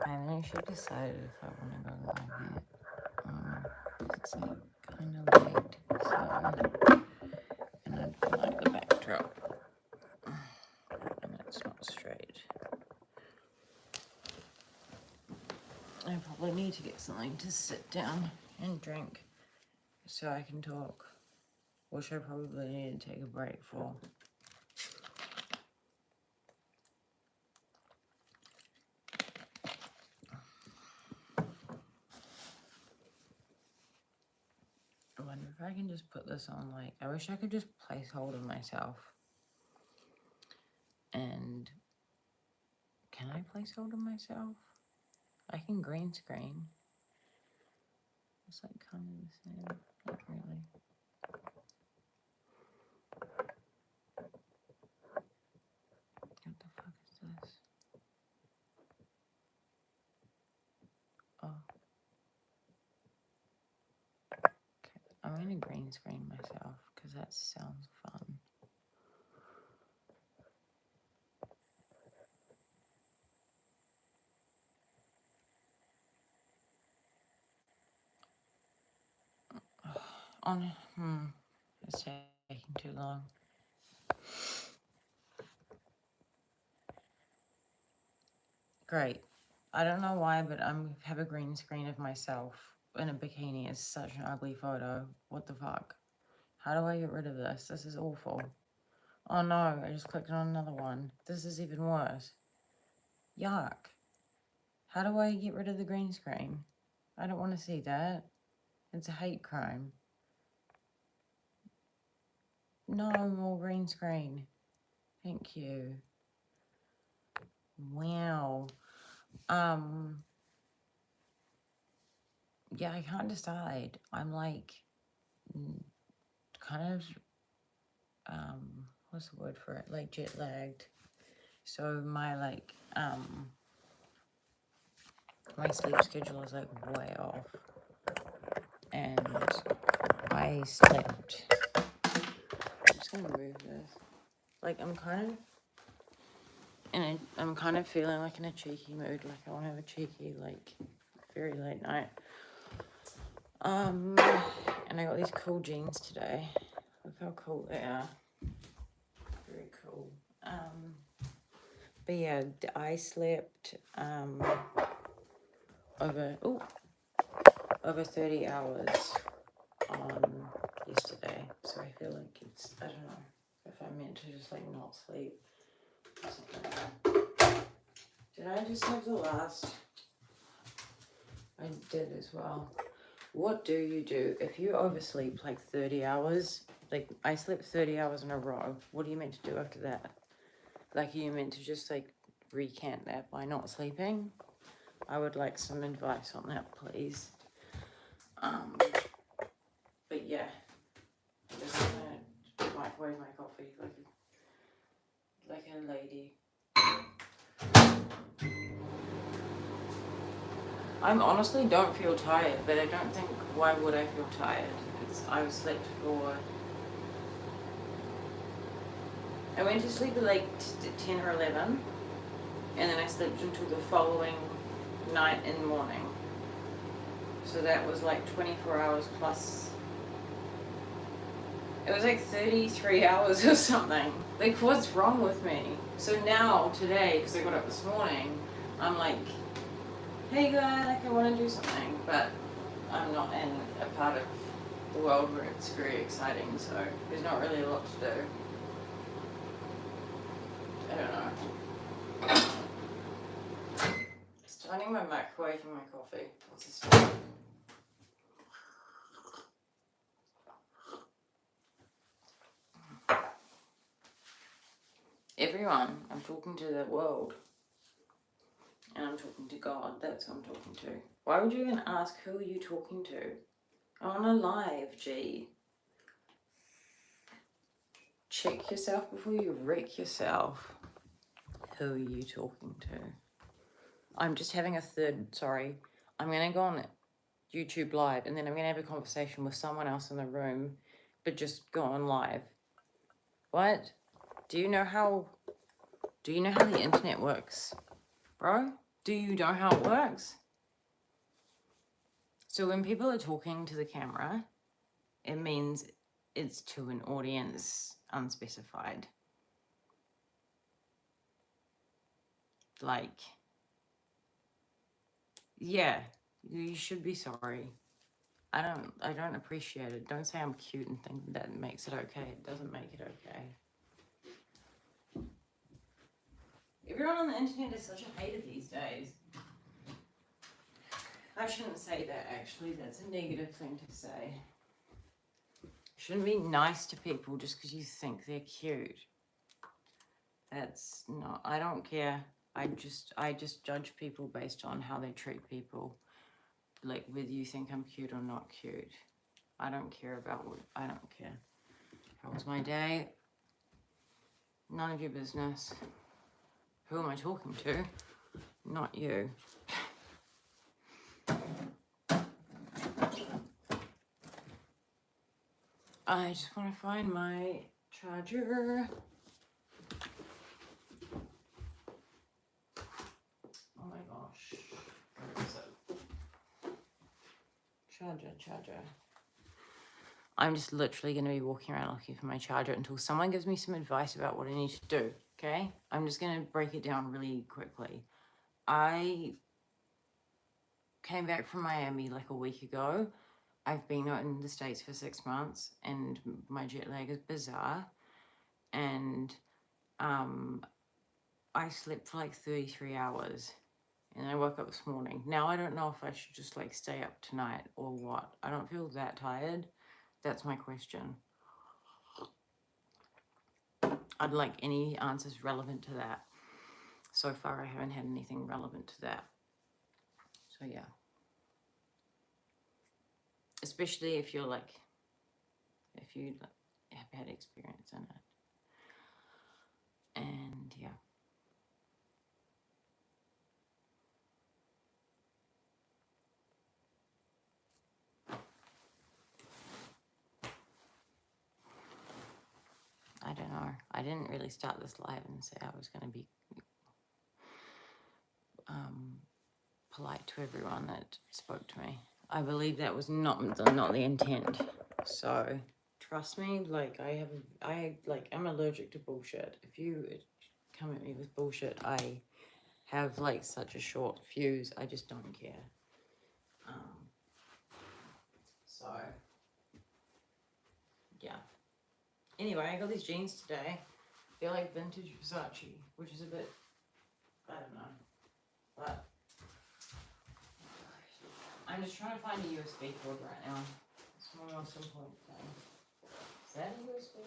I haven't actually decided if I want to go live yet. It's like kind of late, so, and I don't like the backdrop, and it's not straight. I probably need to get something to sit down and drink so I can talk, which I probably need to take a break for. I wonder if I can just put this on, like, I wish I could just placeholder myself. And can I placeholder myself? I can green screen. It's like kind of the same, not really. What the fuck is this? Oh. Okay, I'm gonna green screen myself because that sounds fun. It's taking too long. Great. I don't know why, but I have a green screen of myself in a bikini. It's such an ugly photo. What the fuck? How do I get rid of this? This is awful. Oh no, I just clicked on another one. This is even worse. Yuck. How do I get rid of the green screen? I don't want to see that. It's a hate crime. No more green screen. Thank you. Wow. Yeah, I can't decide. I'm like kind of what's the word for it? Like jet lagged. So my my sleep schedule is like way off. And I slept. I'm just gonna move this. Like I'm kind of feeling like in a cheeky mood. Like I want to have a cheeky, like very late night. And I got these cool jeans today. Look how cool they are. Very cool. But yeah, I slept over 30 hours on yesterday. So I feel like it's, I don't know if I'm meant to just like not sleep or something like that. Did I just have the last? I did as well. What do you do if you oversleep like 30 hours? Like I slept 30 hours in a row. What are you meant to do after that? Like are you meant to just like recant that by not sleeping? I would like some advice on that, please. But yeah, I'm just gonna microwave my coffee like a lady. I honestly don't feel tired, but I don't think, why would I feel tired? I slept for, I went to sleep at like 10 or 11, and then I slept until the following night in the morning. So that was like 24 hours plus, it was like 33 hours or something. Like what's wrong with me? So now, today, because I got up this morning, I'm like, hey guys, like I want to do something, but I'm not in a part of the world where it's very exciting, so there's not really a lot to do. I don't know. Starting my microwave and my coffee. What's this doing? Everyone, I'm talking to the world. And I'm talking to God, that's who I'm talking to. Why would you even ask who are you talking to? I'm on a live, G. Check yourself before you wreck yourself. Who are you talking to? I'm just having I'm going to go on YouTube live and then I'm going to have a conversation with someone else in the room, but just go on live. What? Do you know how the internet works, bro? Do you know how it works? So when people are talking to the camera, it means it's to an audience unspecified. Like, yeah, you should be sorry. I don't appreciate it. Don't say I'm cute and think that makes it okay. It doesn't make it okay. Everyone on the internet is such a hater these days. I shouldn't say that, actually. That's a negative thing to say. Shouldn't be nice to people just because you think they're cute. That's not, I don't care. I just judge people based on how they treat people. Like whether you think I'm cute or not cute. I don't care about what, I don't care. How was my day? None of your business. Who am I talking to? Not you. I just want to find my charger. Oh my gosh. Where is it? Charger. I'm just literally going to be walking around looking for my charger until someone gives me some advice about what I need to do, okay? I'm just going to break it down really quickly. I came back from Miami like a week ago. I've been in the States for 6 months and my jet lag is bizarre. And I slept for like 33 hours and I woke up this morning. Now I don't know if I should just like stay up tonight or what. I don't feel that tired. That's my question. I'd like any answers relevant to that. So far I haven't had anything relevant to that. So yeah. Especially if you're like, if you have had experience in it. And yeah. I don't know. I didn't really start this live and say I was going to be polite to everyone that spoke to me. I believe that was not the intent. So trust me, like I'm allergic to bullshit. If you come at me with bullshit, I have like such a short fuse. I just don't care. So yeah. Anyway, I got these jeans today. They're like vintage Versace, which is a bit, I don't know, but I'm just trying to find a USB cord right now. It's my most important thing. Is that a USB?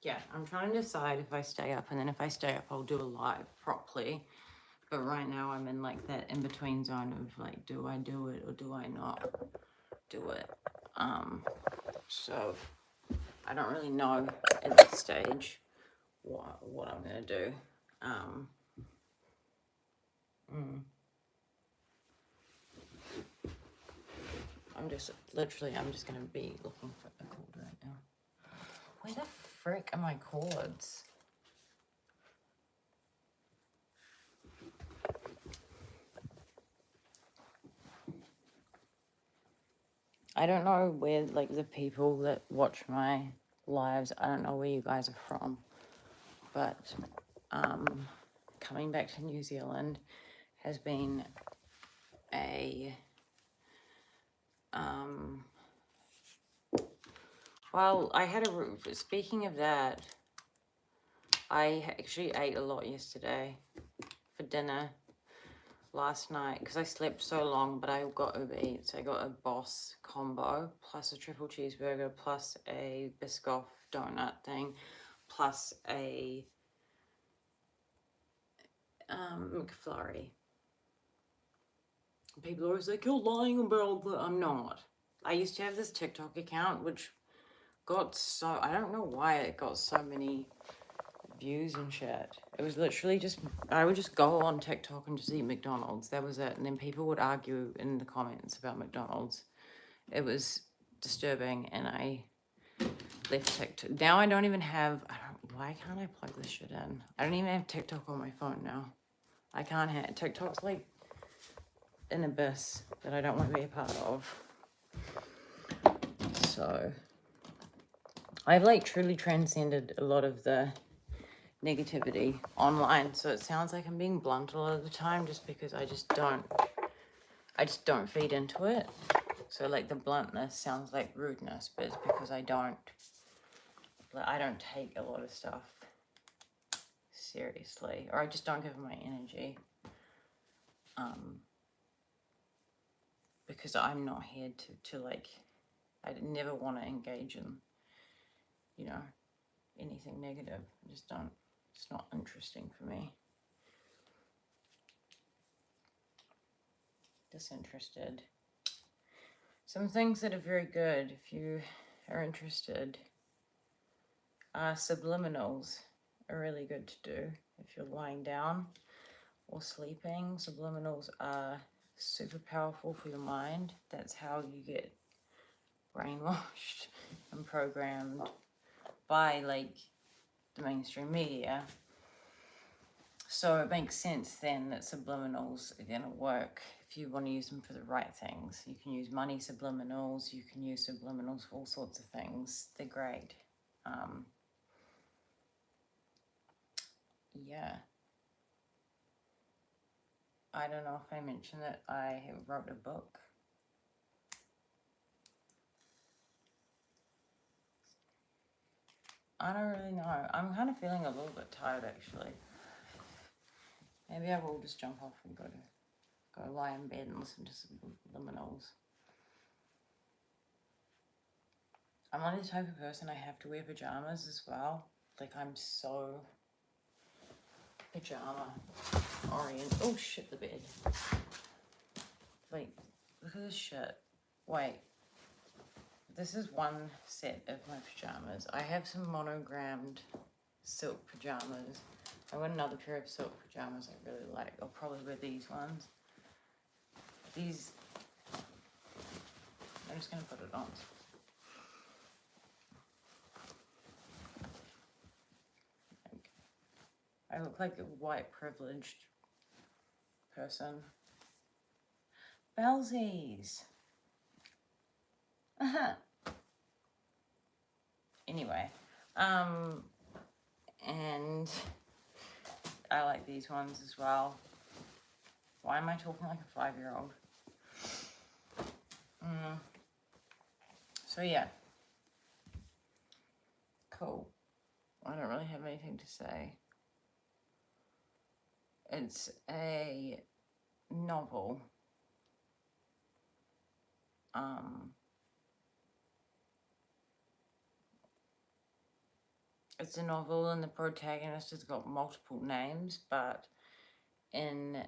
Yeah, I'm trying to decide if I stay up, and then if I stay up, I'll do a live properly. But right now I'm in like that in-between zone of like, do I do it or do I not do it? So I don't really know at this stage what I'm gonna do. I'm just gonna be looking for a cord right now. Where the frick are my cords? I don't know where, like, the people that watch my lives, I don't know where you guys are from, but coming back to New Zealand has been a, well, speaking of that, I actually ate a lot yesterday for dinner last night because I slept so long, but I got Uber Eats. I got a Boss combo plus a triple cheeseburger plus a Biscoff donut thing plus a McFlurry. People are always like, you're lying about that. I'm not. I used to have this TikTok account which got so, I don't know why it got so many views and shit. It was literally just, I would just go on TikTok and just eat McDonald's. That was it. And then people would argue in the comments about McDonald's. It was disturbing, and I left TikTok. Now I don't even have, Why can't I plug this shit in? I don't even have TikTok on my phone now. I can't have TikTok's like an abyss that I don't want to be a part of. So I've like truly transcended a lot of the negativity online. So it sounds like I'm being blunt a lot of the time just because I just don't feed into it. So like the bluntness sounds like rudeness, but it's because I don't take a lot of stuff seriously, or I just don't give it my energy. Because I'm not here to like, I never want to engage in, you know, anything negative. I just don't, it's not interesting for me. Disinterested. Some things that are very good, if you are interested, subliminals are really good to do if you're lying down or sleeping. Subliminals are super powerful for your mind. That's how you get brainwashed and programmed by like the mainstream media. So it makes sense then that subliminals are going to work if you want to use them for the right things. You can use money subliminals, you can use subliminals for all sorts of things. They're great. Yeah. I don't know if I mentioned that I wrote a book. I don't really know. I'm kind of feeling a little bit tired actually. Maybe I will just jump off and go lie in bed and listen to subliminals. I'm not the type of person I have to wear pajamas as well. Like I'm so pajama oriented. Oh shit, the bed. Like, look at this shit. Wait. This is one set of my pajamas. I have some monogrammed silk pajamas. I want another pair of silk pajamas I really like. I'll probably wear these ones. These, I'm just going to put it on. I look like a white privileged person. Belsies. Anyway, and I like these ones as well. Why am I talking like a 5-year-old? So yeah. Cool. I don't really have anything to say. It's a novel. It's a novel and the protagonist has got multiple names, but in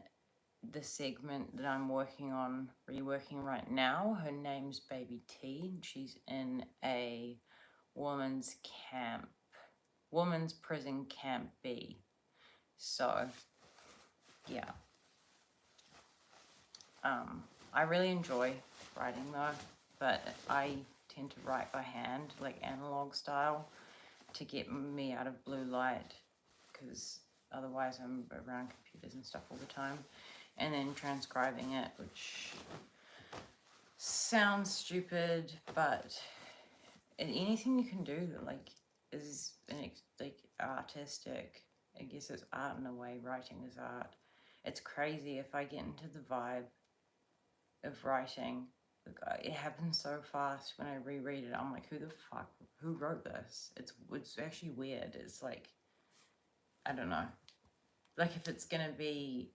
the segment that I'm reworking right now, her name's Baby T. She's in a women's prison camp B. So, yeah. I really enjoy writing though, but I tend to write by hand, like analog style, to get me out of blue light, because otherwise I'm around computers and stuff all the time. And then transcribing it, which sounds stupid, but anything you can do that like is like artistic. I guess it's art in a way. Writing is art. It's crazy if I get into the vibe of writing. It happens so fast when I reread it. I'm like, who wrote this? It's actually weird. It's like, I don't know. Like if it's gonna be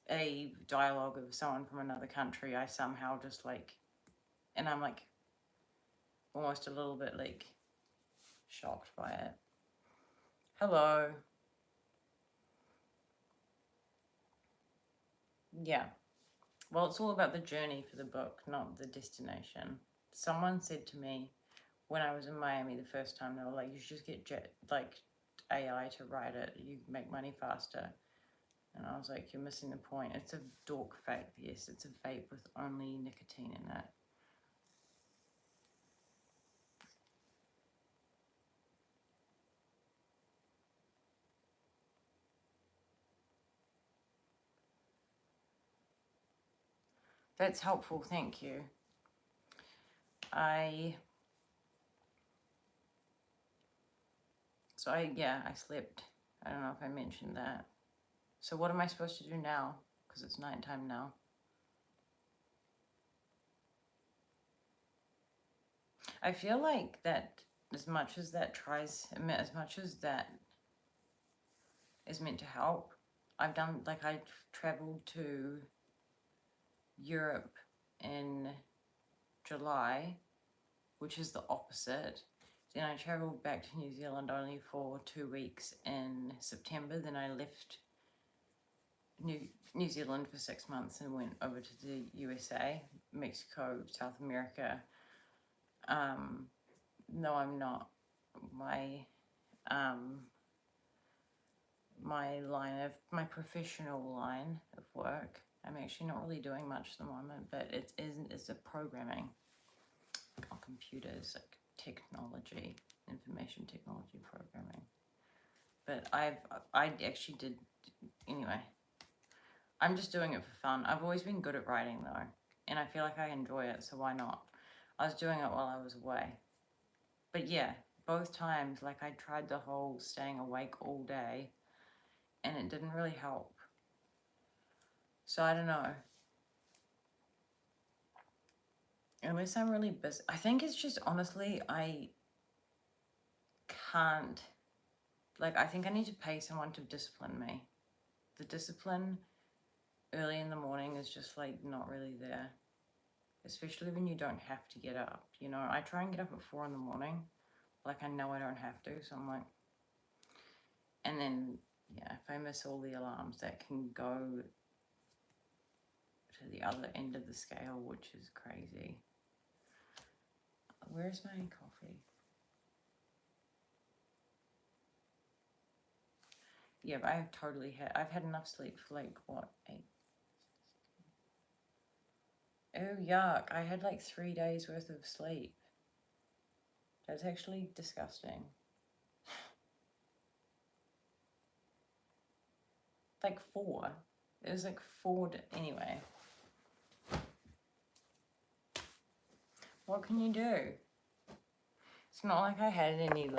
a dialogue of someone from another country, I somehow just like, and I'm like almost a little bit like shocked by it. Hello. Yeah. Well, it's all about the journey for the book, not the destination. Someone said to me when I was in Miami the first time, they were like, you should just get AI to write it. You make money faster. And I was like, you're missing the point. It's a dork vape. Yes, it's a vape with only nicotine in it. That's helpful, thank you. I slept. I don't know if I mentioned that. So what am I supposed to do now? Because it's nighttime now. I feel like that as much as that is meant to help, I've traveled to Europe in July, which is the opposite. Then I travelled back to New Zealand only for 2 weeks in September. Then I left New Zealand for 6 months and went over to the USA, Mexico, South America. No, I'm not. My professional line of work, I'm actually not really doing much at the moment, but it's a programming on computers, like technology, information technology programming. But I actually did, anyway, I'm just doing it for fun. I've always been good at writing though, and I feel like I enjoy it, so why not? I was doing it while I was away. But yeah, both times, like I tried the whole staying awake all day, and it didn't really help. So I don't know. Unless I'm really busy. I think it's just, honestly, I can't, I think I need to pay someone to discipline me. The discipline early in the morning is just not really there. Especially when you don't have to get up, you know. I try and get up at 4 in the morning. I know I don't have to, so I'm like, and then, yeah, if I miss all the alarms, that can go to the other end of the scale, which is crazy. Where's my coffee? Yeah, but I've had enough sleep for what, 8? Oh, yuck. I had 3 days worth of sleep. That's actually disgusting. 4. It was 4, anyway. What can you do? It's not like I had any,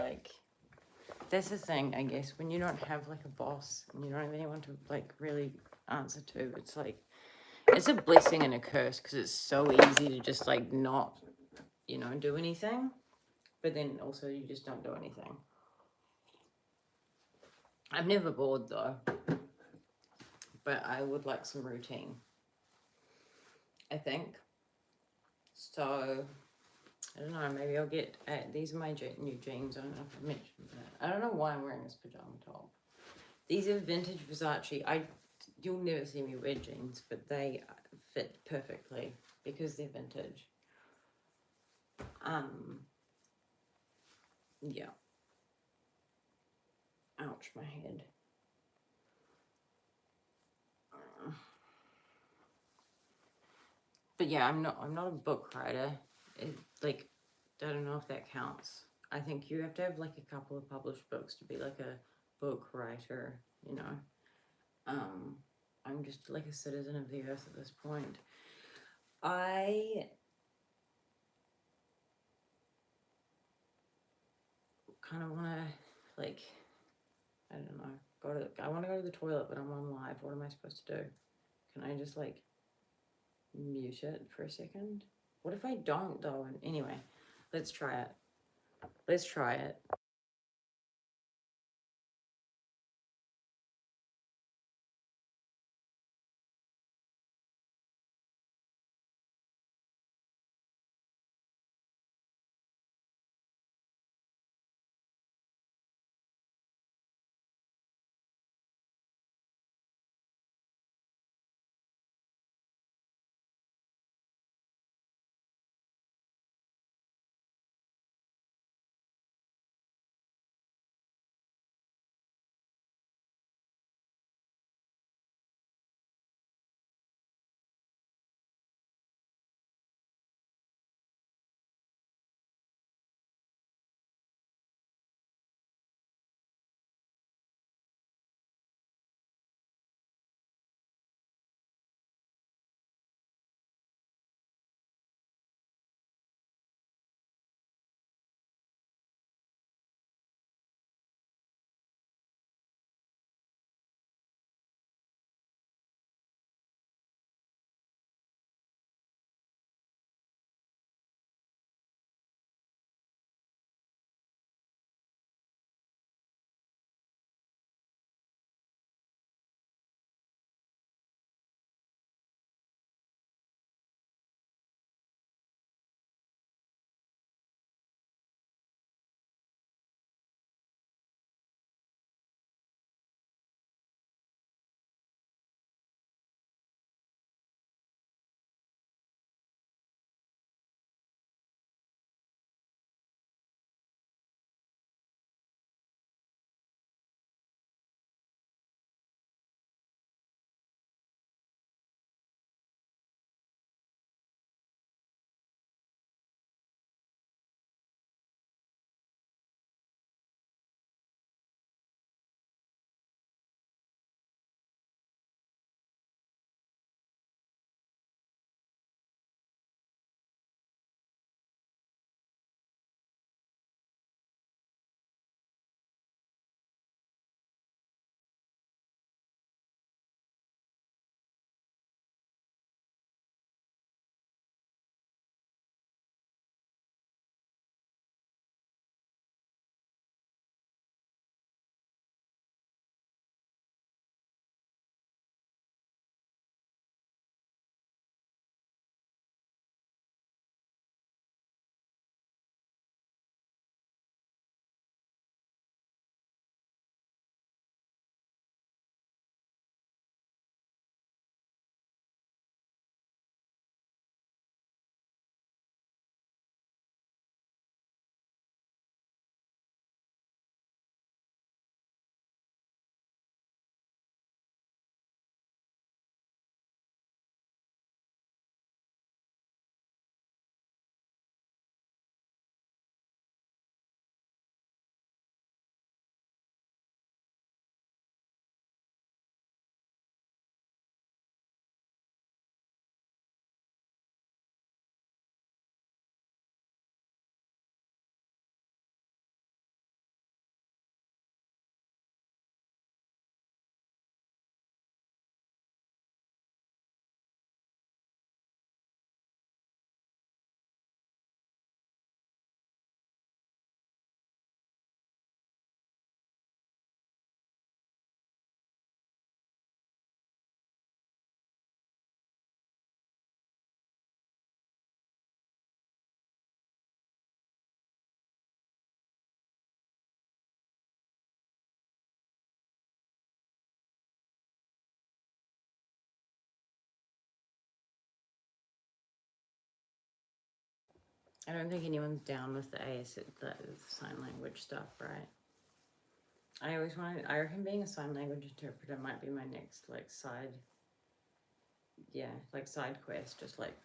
that's the thing, I guess, when you don't have, a boss and you don't have anyone to, really answer to, it's a blessing and a curse, because it's so easy to just, not, do anything, but then also you just don't do anything. I'm never bored, though, but I would like some routine, I think. So, I don't know, maybe I'll get, these are my new jeans. I don't know if I mentioned that. I don't know why I'm wearing this pajama top. These are vintage Versace. You'll never see me wear jeans, but they fit perfectly because they're vintage. Yeah. Ouch, my head. But yeah, I'm not a book writer. I don't know if that counts. I think you have to have a couple of published books to be a book writer, you know. I'm just a citizen of the earth at this point. I kind of want to I don't know, I want to go to the toilet, but I'm on live. What am I supposed to do? Can I just mute it for a second? What if I don't though? And anyway, let's try it. I don't think anyone's down with the the sign language stuff, right? I reckon being a sign language interpreter might be my next, like, side quest. Just like,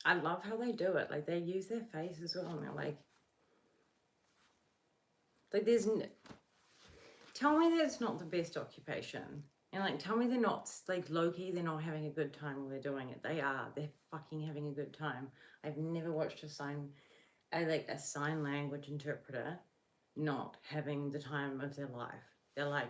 I love how they do it. Like, they use their face as well, and they're like tell me that it's not the best occupation. And, like, tell me they're not, like, low-key, they're not having a good time while they're doing it. They are. They're fucking having a good time. I've never watched a sign language interpreter not having the time of their life. They're like,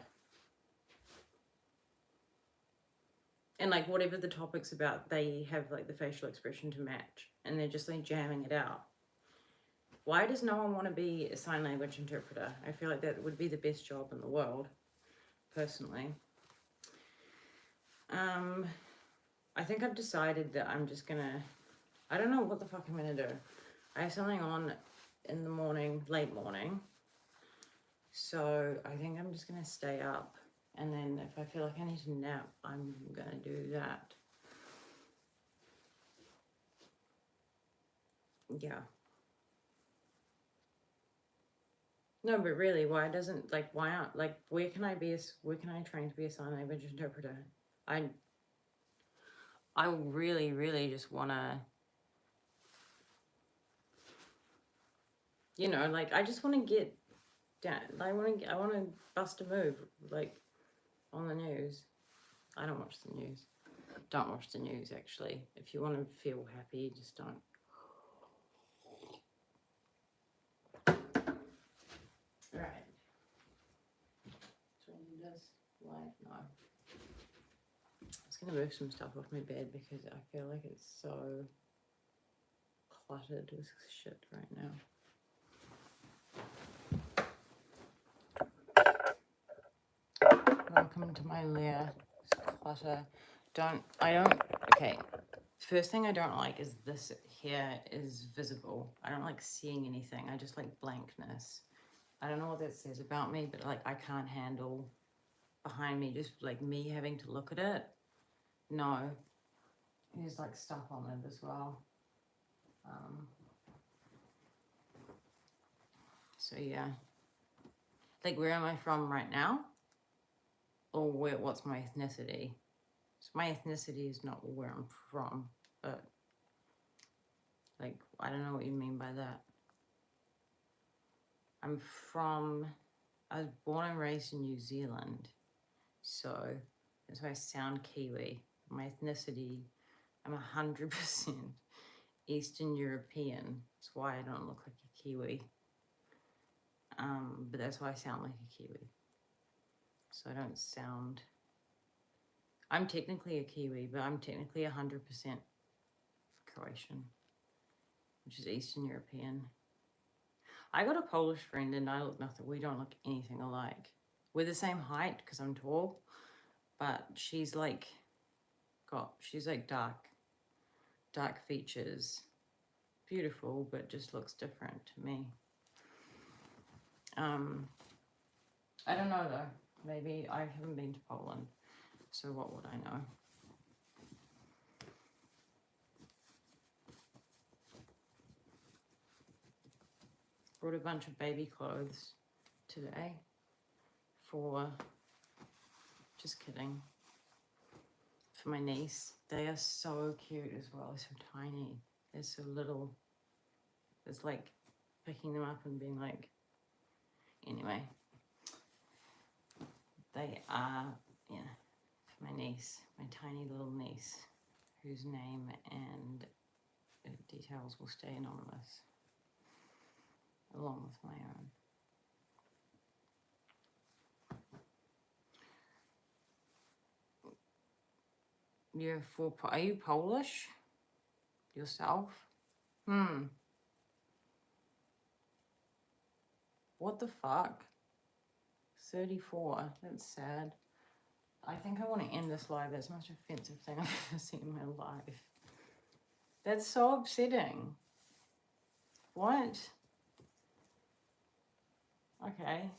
and, like, whatever the topic's about, they have, like, the facial expression to match, and they're just, like, jamming it out. Why does no one want to be a sign language interpreter? I feel like that would be the best job in the world, personally. I think I've decided that I'm just gonna, I don't know what the fuck I'm gonna do. I have something on in the morning, late morning. So I think I'm just gonna stay up, and then if I feel like I need to nap, I'm gonna do that. Yeah. No, but really, why doesn't, like, why aren't, like, where can I train to be a sign language interpreter? I really, really just wanna, you know, like, I just wanna get down, I wanna bust a move, like, on the news. I don't watch the news. Don't watch the news, actually. If you want to feel happy, just don't. Right. So this life, no. I was going to move some stuff off my bed because I feel like it's so cluttered with shit right now. Welcome to my lair. Clutter. Okay. First thing I don't like is this here is visible. I don't like seeing anything. I just like blankness. I don't know what that says about me, but, like, I can't handle behind me just, like, me having to look at it. No. There's, like, stuff on it as well. So yeah. Like, where am I from right now? Or what's my ethnicity? So my ethnicity is not where I'm from, but, like, I don't know what you mean by that. I was born and raised in New Zealand, so that's why I sound Kiwi. My ethnicity, I'm 100% Eastern European. That's why I don't look like a Kiwi. But that's why I sound like a Kiwi. So I don't sound... I'm technically a Kiwi, but I'm technically 100% Croatian, which is Eastern European. I got a Polish friend and I look nothing. We don't look anything alike. We're the same height because I'm tall, but she's like dark features. Beautiful, but just looks different to me. I don't know though. Maybe I haven't been to Poland, so what would I know? Brought a bunch of baby clothes today for, just kidding, for my niece. They are so cute as well. They're so tiny. They're so little. It's like picking them up and being like, anyway. They are, yeah, for my niece, my tiny little niece, whose name and details will stay anonymous, along with my own. Are you Polish yourself? What the fuck? 34, that's sad. I think I want to end this live. That's the most offensive thing I've ever seen in my life. That's so upsetting. What? Okay.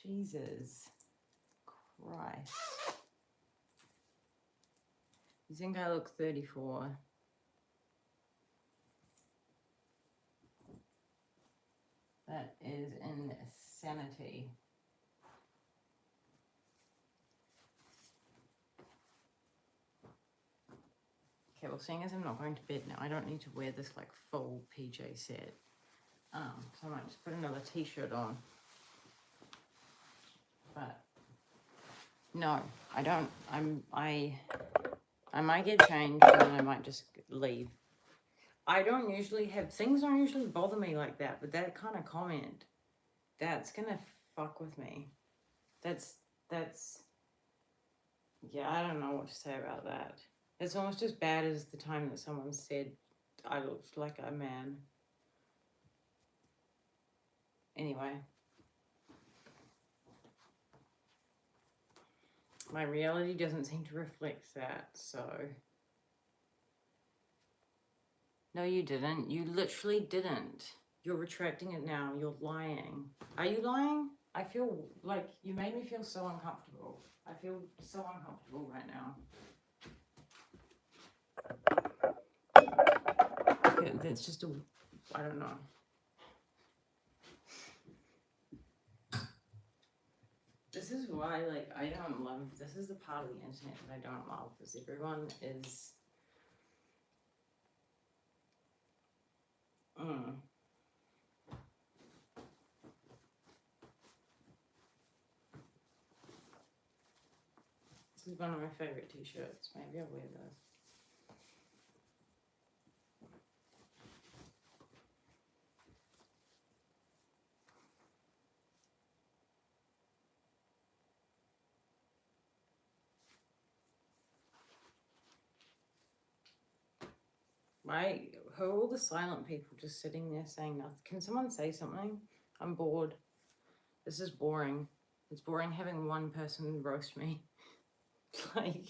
Jesus Christ. You think I look 34? That is insanity. Okay, well, seeing as I'm not going to bed now, I don't need to wear this like full PJ set. So I might just put another t-shirt on. But no, I don't. I might get changed and then I might just leave. I don't usually have things don't usually bother me like that, but that kind of comment, that's gonna fuck with me. That's yeah, I don't know what to say about that. It's almost as bad as the time that someone said I looked like a man. Anyway. My reality doesn't seem to reflect that, so. No, you didn't. You literally didn't. You're retracting it now. You're lying. Are you lying? I feel like you made me feel so uncomfortable. I feel so uncomfortable right now. Okay, that's just a, I don't know. This is why, like, I don't love, this is the part of the internet that I don't love, is everyone is, This is one of my favorite t-shirts. Maybe I'll wear this. Why? Who are all the silent people just sitting there saying nothing? Can someone say something? I'm bored. This is boring. It's boring having one person roast me. Like,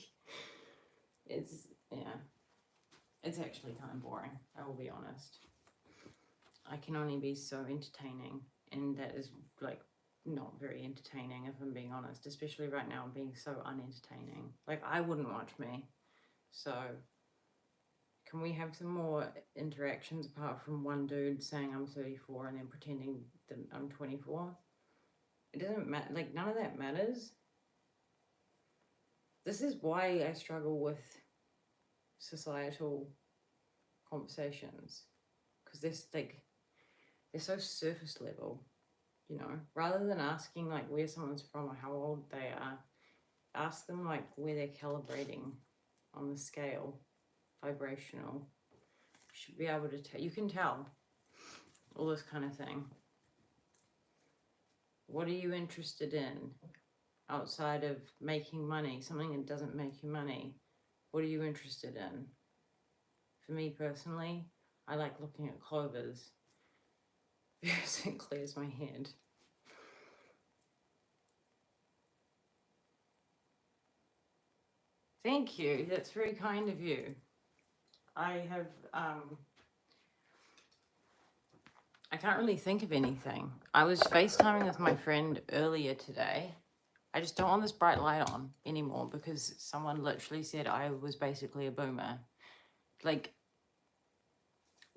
it's, yeah. It's actually kind of boring, I will be honest. I can only be so entertaining, and that is, like, not very entertaining, if I'm being honest. Especially right now, I'm being so unentertaining. Like, I wouldn't watch me. So, can we have some more interactions apart from one dude saying I'm 34 and then pretending that I'm 24? It doesn't matter. Like, none of that matters. This is why I struggle with societal conversations, because they're so surface level, you know. Rather than asking like where someone's from or how old they are, ask them like where they're calibrating on the scale, vibrational. You should be able to tell. You can tell all this kind of thing. What are you interested in outside of making money? Something that doesn't make you money. What are you interested in? For me personally, I like looking at clovers because it clears my head. Thank you. That's very kind of you. I have, I can't really think of anything. I was FaceTiming with my friend earlier today. I just don't want this bright light on anymore because someone literally said I was basically a boomer. Like,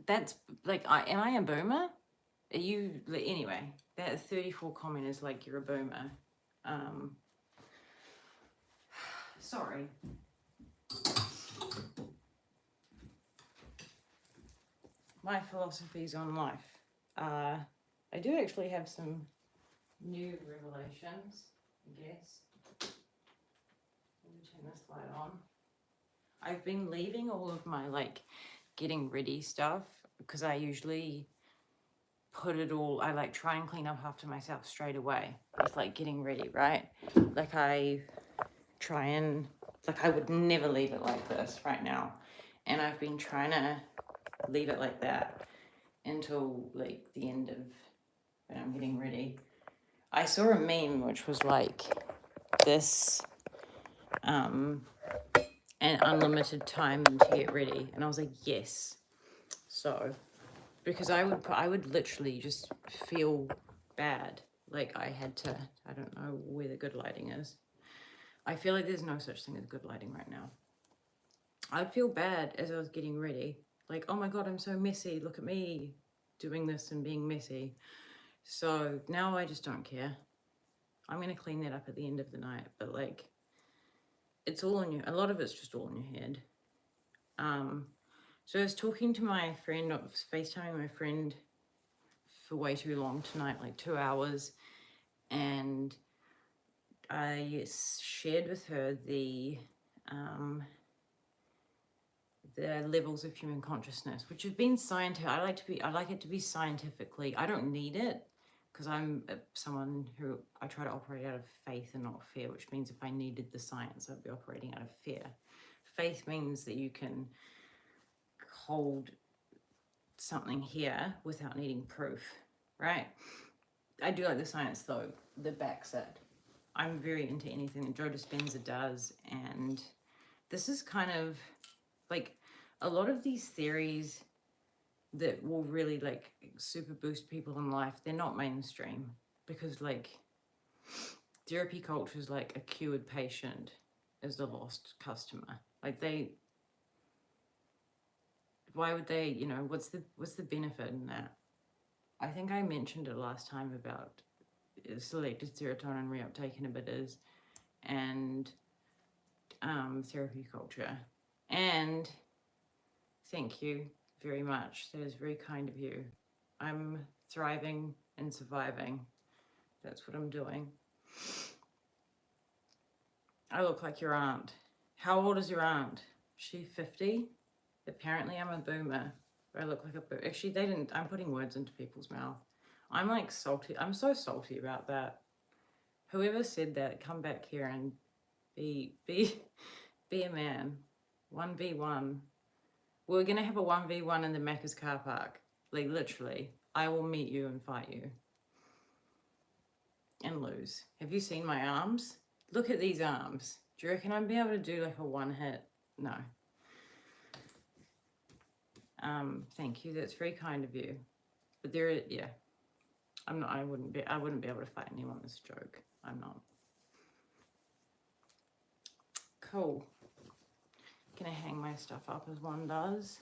that's, like, am I a boomer? Are you, anyway, that 34 comment is like, you're a boomer. Sorry. My philosophies on life. I do actually have some new revelations, I guess. Let me turn this light on. I've been leaving all of my like getting ready stuff because I usually put it all, I like try and clean up after myself straight away with like getting ready, right? Like I try and, like I would never leave it like this right now. And I've been trying to leave it like that until like the end of when I'm getting ready. I saw a meme which was like this an unlimited time to get ready, and I was like, yes. So because I would literally just feel bad, like I had to, I don't know where the good lighting is. I feel like there's no such thing as good lighting right now. I'd feel bad as I was getting ready. Like, oh my God, I'm so messy. Look at me doing this and being messy. So now I just don't care. I'm going to clean that up at the end of the night. But like, it's all in you. A lot of it's just all in your head. So I was talking to my friend, I was FaceTiming my friend for way too long tonight, like 2 hours. And I shared with her the levels of human consciousness, which have been scientific. I like it to be scientifically. I don't need it because I'm someone who I try to operate out of faith and not fear, which means if I needed the science, I'd be operating out of fear. Faith means that you can hold something here without needing proof, right? I do like the science though, that backs it. I'm very into anything that Joe Dispenza does, and this is kind of like a lot of these theories that will really like super boost people in life, they're not mainstream because like therapy culture is like a cured patient is the lost customer. Like why would they, what's the benefit in that? I think I mentioned it last time about selected serotonin reuptake inhibitors and therapy culture. And thank you very much. That is very kind of you. I'm thriving and surviving. That's what I'm doing. I look like your aunt. How old is your aunt? She 50? Apparently I'm a boomer. I look like a boomer. Actually, they didn't. I'm putting words into people's mouth. I'm like salty. I'm so salty about that. Whoever said that, come back here and be a man. 1v1. We're gonna have a 1v1 in the Macca's car park. Like literally. I will meet you and fight you. And lose. Have you seen my arms? Look at these arms. Do you reckon I'd be able to do like a one hit? No. Thank you. That's very kind of you. But yeah. I wouldn't be able to fight anyone. This joke. I'm not. Cool. Gonna hang my stuff up as one does.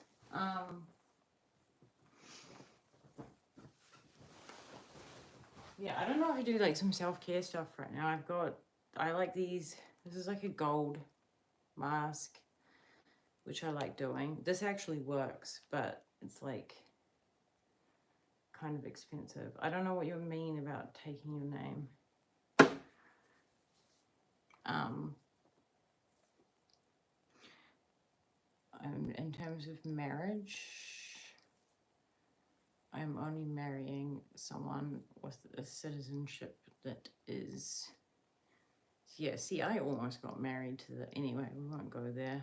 Yeah, I don't know if I do like some self-care stuff right now. I like these. This is like a gold mask, which I like doing. This actually works, but it's like kind of expensive. I don't know what you mean about taking your name. In terms of marriage, I'm only marrying someone with a citizenship that is, yeah, see, I almost got married anyway, we won't go there.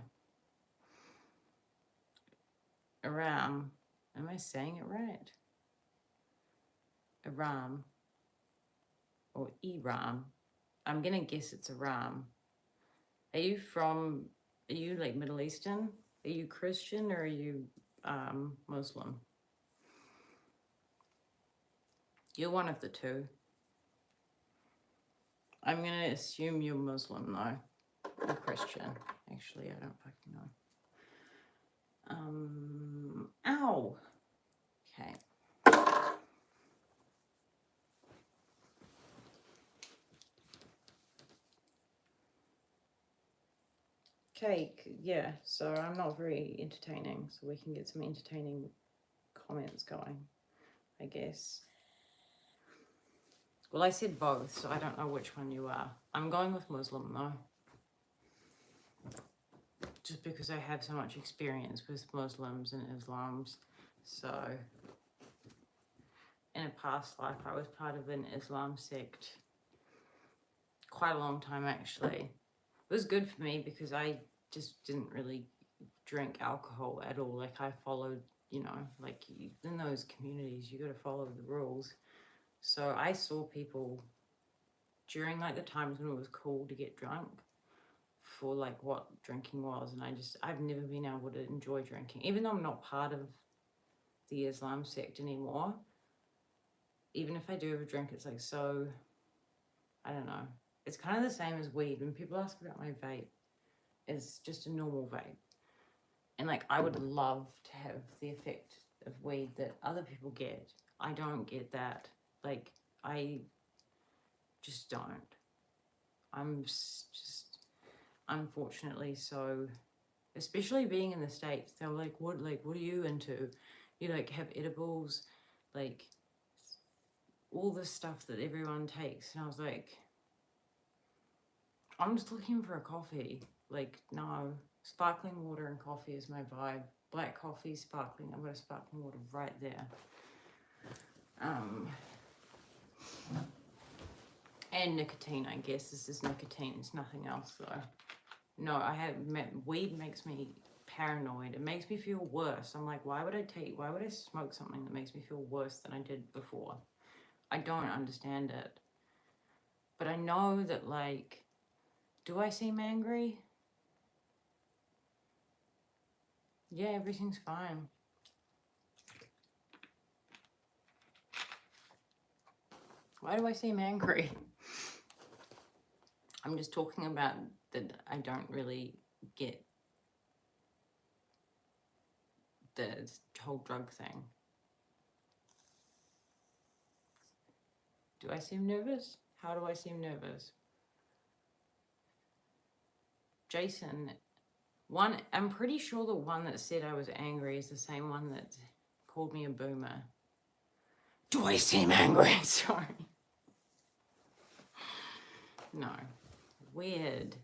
Aram, am I saying it right? Aram, or Iram. I'm gonna guess it's Aram. Are you like Middle Eastern? Are you Christian or are you Muslim? You're one of the two. I'm gonna assume you're Muslim though, or Christian. Actually, I don't fucking know. Ow. Okay. Cake, yeah. So I'm not very entertaining, so we can get some entertaining comments going, I guess. Well, I said both, so I don't know which one you are. I'm going with Muslim though. Just because I have so much experience with Muslims and Islams. So in a past life, I was part of an Islam sect. Quite a long time, actually. It was good for me because I just didn't really drink alcohol at all. Like I followed, like in those communities, you got to follow the rules. So I saw people during like the times when it was cool to get drunk for like what drinking was, and I've never been able to enjoy drinking, even though I'm not part of the Islam sect anymore. Even if I do have a drink, it's like so, I don't know. It's kind of the same as weed. When people ask about my vape, it's just a normal vape. And like, I would love to have the effect of weed that other people get. I don't get that. Like, I just don't. I'm just, unfortunately, so, especially being in the States, they're like, what are you into? You like have edibles, like all this stuff that everyone takes. And I was like, I'm just looking for a coffee. Like, no, sparkling water and coffee is my vibe. Black coffee, sparkling. I've got a sparkling water right there. And nicotine, I guess. This is nicotine. It's nothing else, though. No, weed makes me paranoid. It makes me feel worse. I'm like, why would I smoke something that makes me feel worse than I did before? I don't understand it. But I know that, like, do I seem angry? Yeah, everything's fine. Why do I seem angry? I'm just talking about that I don't really get the whole drug thing. Do I seem nervous? How do I seem nervous? Jason, I'm pretty sure the one that said I was angry is the same one that called me a boomer. Do I seem angry? Sorry. No. Weird.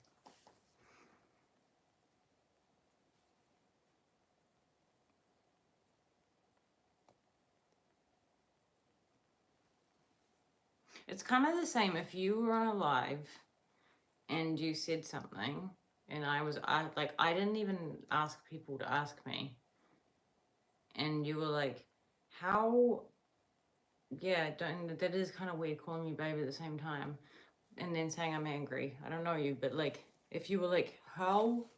It's kind of the same if you were on a live and you said something and I didn't even ask people to ask me. And you were like, how, yeah, that is kind of weird calling me babe at the same time. And then saying I'm angry. I don't know you, but like, if you were like, how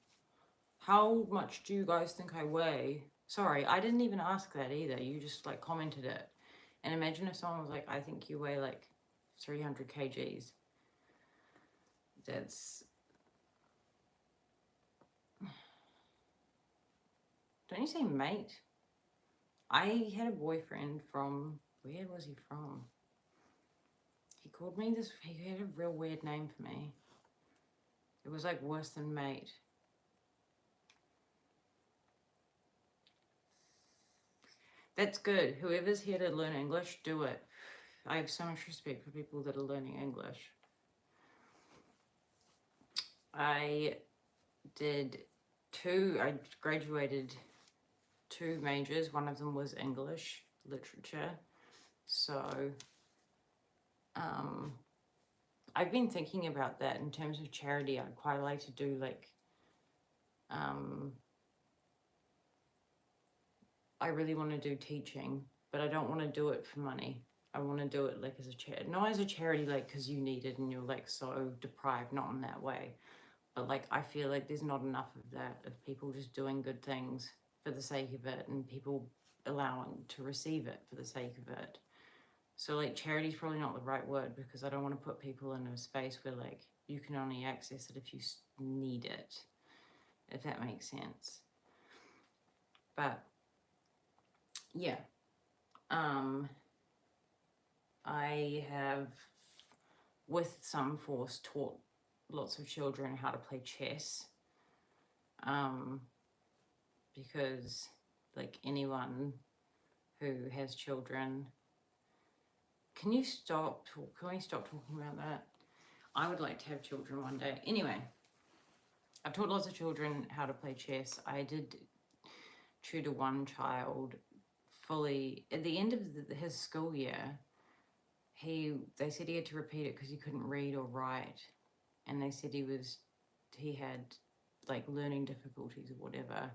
much do you guys think I weigh? Sorry, I didn't even ask that either. You just like commented it. And imagine if someone was like, I think you weigh like 300 kgs. That's, don't you say mate? I had a boyfriend from, where was he from? He called me this, he had a real weird name for me. It was like worse than mate. That's good. Whoever's here to learn English, do it. I have so much respect for people that are learning English. I graduated 2 majors. One of them was English literature. So I've been thinking about that in terms of charity. I'd quite like to do like, I really want to do teaching, but I don't want to do it for money. I want to do it like as a charity, not as a charity like because you need it and you're like so deprived, not in that way. But like, I feel like there's not enough of that, of people just doing good things for the sake of it and people allowing to receive it for the sake of it. So like, charity is probably not the right word because I don't want to put people in a space where like, you can only access it if you need it, if that makes sense. But yeah, I have, with some force, taught lots of children how to play chess. Because like anyone who has children, can we stop talking about that? I would like to have children one day. Anyway, I've taught lots of children how to play chess. I did tutor one child fully at the end of his school year. They said he had to repeat it because he couldn't read or write, and they said he had like learning difficulties or whatever.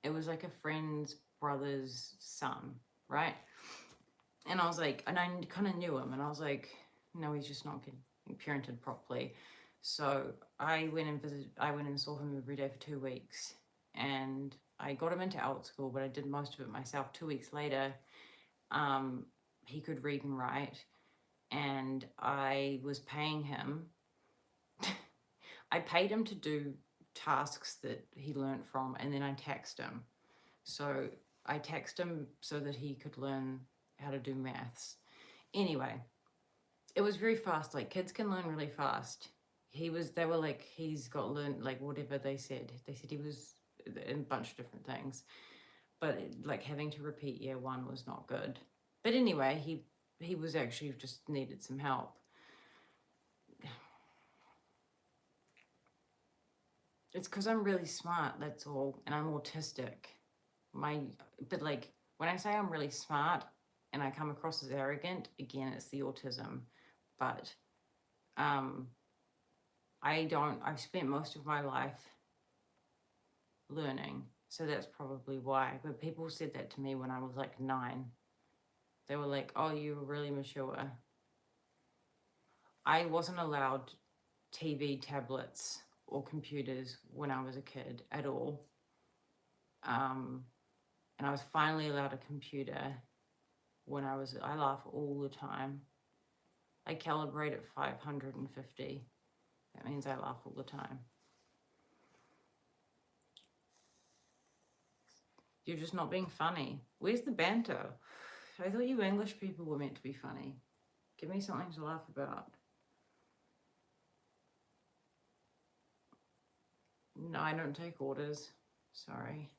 It was like a friend's brother's son, right? And I was like, and I kind of knew him, and I was like, no, he's just not getting parented properly. So I went and saw him every day for 2 weeks, and I got him into alt school, but I did most of it myself. 2 weeks later, he could read and write, and I was paying him. I paid him to do tasks that he learnt from, and then I taxed him. So I taxed him so that he could learn how to do maths. Anyway, it was very fast. Like, kids can learn really fast. They were like, he's got learned, like, whatever they said. They said he was in a bunch of different things. But like having to repeat year one was not good. But anyway, he was actually just needed some help. It's because I'm really smart, that's all, and I'm autistic. But like, when I say I'm really smart and I come across as arrogant, again, it's the autism. But I've spent most of my life learning, so that's probably why. But people said that to me when I was like 9. They were like, oh, you were really mature. I wasn't allowed TV, tablets, or computers when I was a kid at all. And I was finally allowed a computer when I laugh all the time. I calibrate at 550. That means I laugh all the time. You're just not being funny. Where's the banter? I thought you English people were meant to be funny. Give me something to laugh about. No, I don't take orders. Sorry.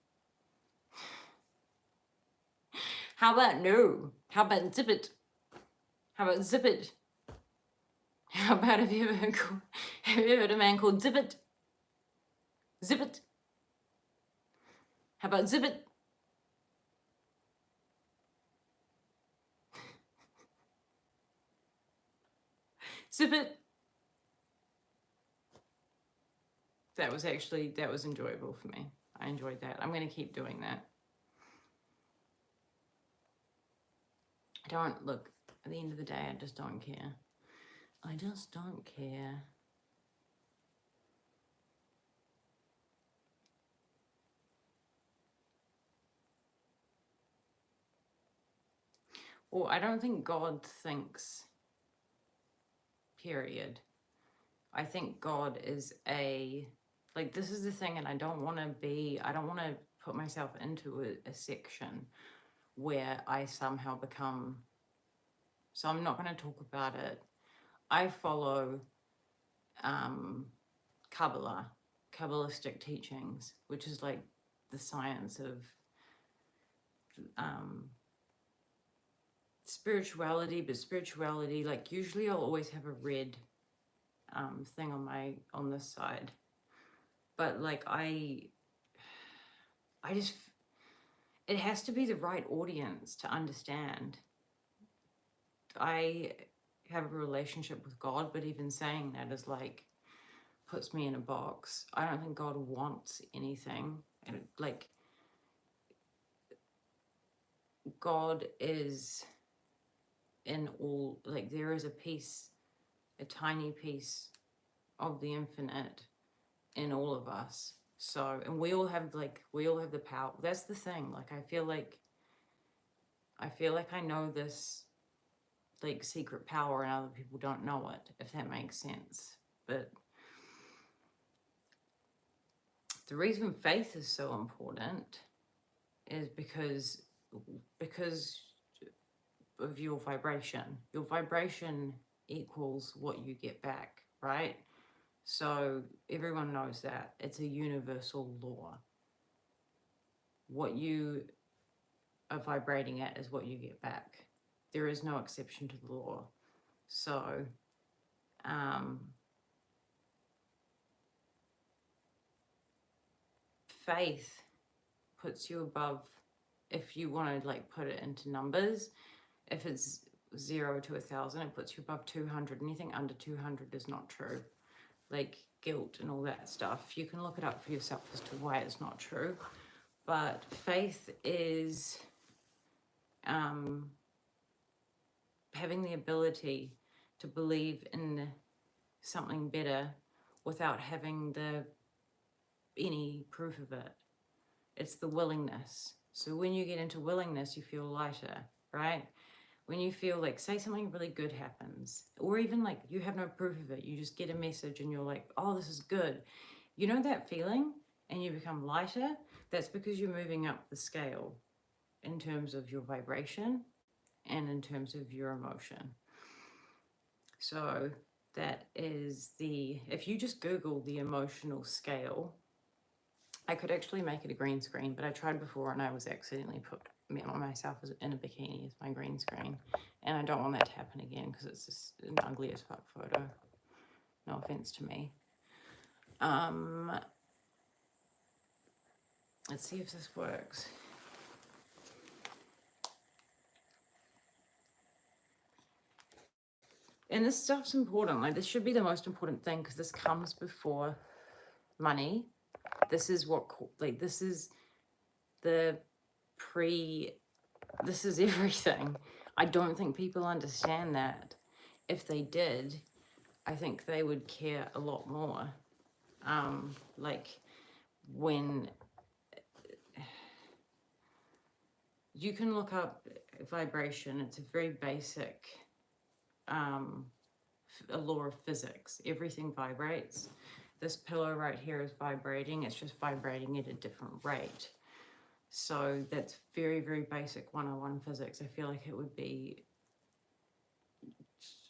How about no? How about zip it? How about zip it? How about have you ever heard a man called Zip It? Zip it. How about zip it? Zip it. That was enjoyable for me. I enjoyed that. I'm going to keep doing that. Look, at the end of the day, I just don't care. I just don't care. Well, I don't think God thinks, period. I think God is this is the thing, and I don't want to put myself into a section where I somehow become, so I'm not going to talk about it. I follow Kabbalistic teachings, which is like the science of spirituality, but spirituality, like usually I'll always have a red thing on this side, but like it has to be the right audience to understand. I have a relationship with God, but even saying that is like puts me in a box. I don't think God wants anything, and like God is in all, like there is a tiny piece of the infinite in all of us. So, and we all have the power. That's the thing. Like I feel like I know this like secret power and other people don't know it, if that makes sense. But the reason faith is so important is because of your vibration. Your vibration equals what you get back, right? So everyone knows that. It's a universal law. What you are vibrating at is what you get back. There is no exception to the law. So faith puts you above, if you want to like put it into numbers, if it's 0 to 1,000, it puts you above 200. Anything under 200 is not true. Like guilt and all that stuff. You can look it up for yourself as to why it's not true. But faith is having the ability to believe in something better without having any proof of it. It's the willingness. So when you get into willingness, you feel lighter, right? When you feel like, say something really good happens, or even like you have no proof of it, you just get a message and you're like, oh, this is good. You know that feeling? And you become lighter? That's because you're moving up the scale in terms of your vibration and in terms of your emotion. So that is if you just Google the emotional scale, I could actually make it a green screen, but I tried before and I was accidentally put myself in a bikini as my green screen. And I don't want that to happen again because it's just an ugly as fuck photo. No offense to me. Let's see if this works. And this stuff's important. Like, this should be the most important thing because this comes before money. This is what, like, this is this is everything. I don't think people understand that. If they did, I think they would care a lot more. Like, when you can look up vibration, it's a very basic a law of physics. Everything vibrates. This pillow right here is vibrating. It's just vibrating at a different rate. So that's very, very basic 101 physics. I feel like it would be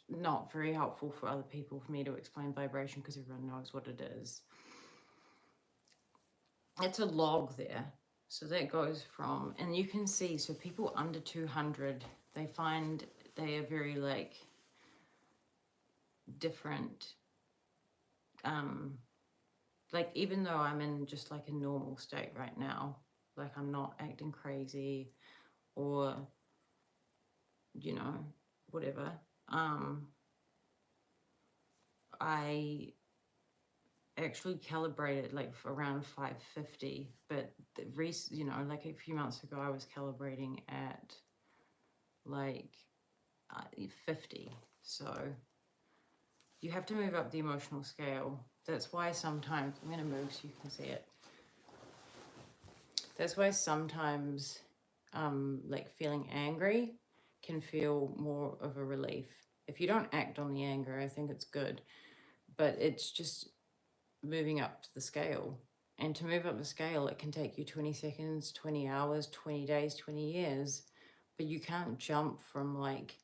not very helpful for other people for me to explain vibration because everyone knows what it is. It's a log there. So that goes from, and you can see, so people under 200, they find they are very like different. Like, even though I'm in just like a normal state right now, like I'm not acting crazy or, you know, whatever. I actually calibrated like around 550, but you know, like a few months ago, I was calibrating at like 50. So you have to move up the emotional scale. That's why sometimes, I'm going to move so you can see it. That's why sometimes like feeling angry can feel more of a relief. If you don't act on the anger, I think it's good. But it's just moving up the scale. And to move up the scale, it can take you 20 seconds, 20 hours, 20 days, 20 years. But you can't jump from like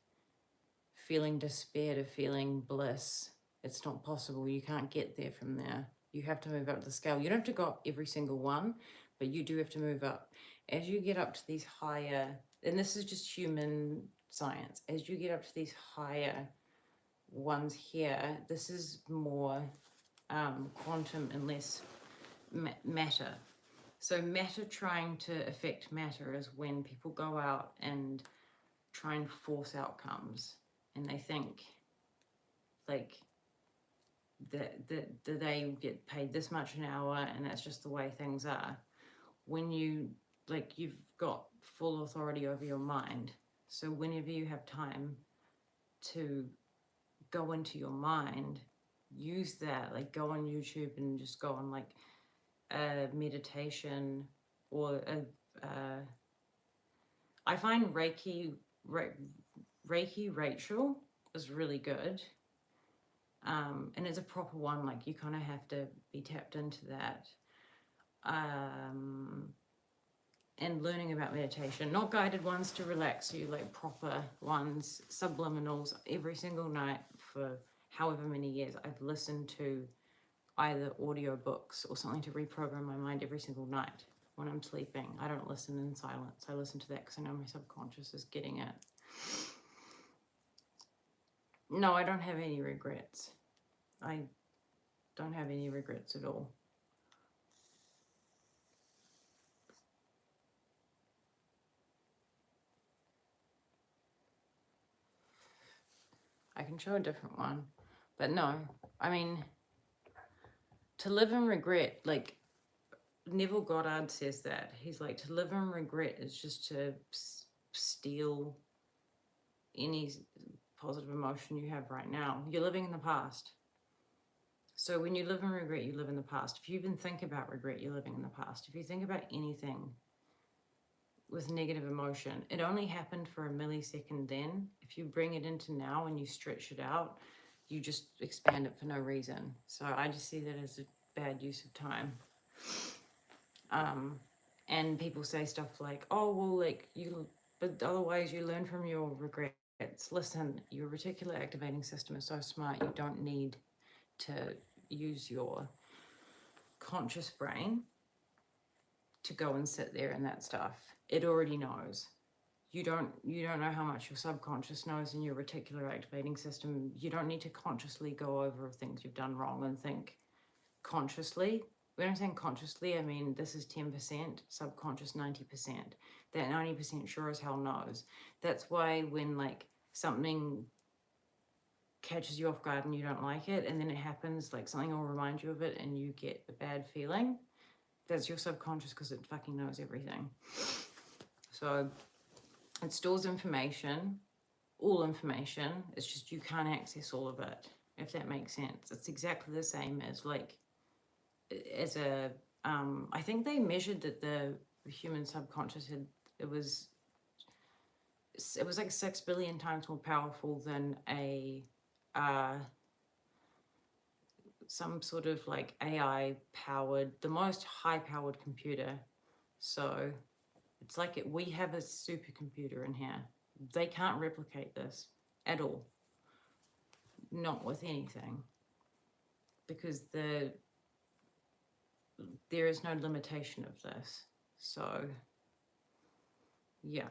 feeling despair to feeling bliss. It's not possible. You can't get there from there. You have to move up the scale. You don't have to go up every single one, but you do have to move up. As you get up to these higher, and this is just human science, as you get up to these higher ones here, this is more quantum and less matter. So matter trying to affect matter is when people go out and try and force outcomes, and they think like that they get paid this much an hour and that's just the way things are. When you like, you've got full authority over your mind, so whenever you have time to go into your mind, use that. Like, go on YouTube and just go on like a meditation or I find Reiki Rachel is really good. And it's a proper one, like you kind of have to be tapped into that. And learning about meditation, not guided ones to relax you, like proper ones, subliminals. Every single night for however many years, I've listened to either audio books or something to reprogram my mind every single night when I'm sleeping. I don't listen in silence. I listen to that because I know my subconscious is getting it. No, I don't have any regrets. I don't have any regrets at all. I can show a different one, but no, I mean, to live in regret, like Neville Goddard says that. He's like, to live in regret is just to steal any positive emotion you have right now. You're living in the past. So when you live in regret, you live in the past. If you even think about regret, you're living in the past. If you think about anything with negative emotion, it only happened for a millisecond then. If you bring it into now and you stretch it out, you just expand it for no reason. So I just see that as a bad use of time. And people say stuff like, oh, well, like, but otherwise you learn from your regrets. Listen, your reticular activating system is so smart, you don't need to use your conscious brain to go and sit there in that stuff. It already knows. You don't know how much your subconscious knows in your reticular activating system. You don't need to consciously go over things you've done wrong and think consciously. When I'm saying consciously, I mean this is 10%, subconscious 90%. That 90% sure as hell knows. That's why when like something catches you off guard and you don't like it, and then it happens, like something will remind you of it and you get a bad feeling, that's your subconscious, because it fucking knows everything. So it stores information, all information. It's just you can't access all of it, if that makes sense. It's exactly the same as like, as a, I think they measured that the human subconscious had, it was like 6 billion times more powerful than a, some sort of like AI powered, the most high powered computer. So it's like we have a supercomputer in here. They can't replicate this at all. Not with anything. Because there is no limitation of this. So, yeah.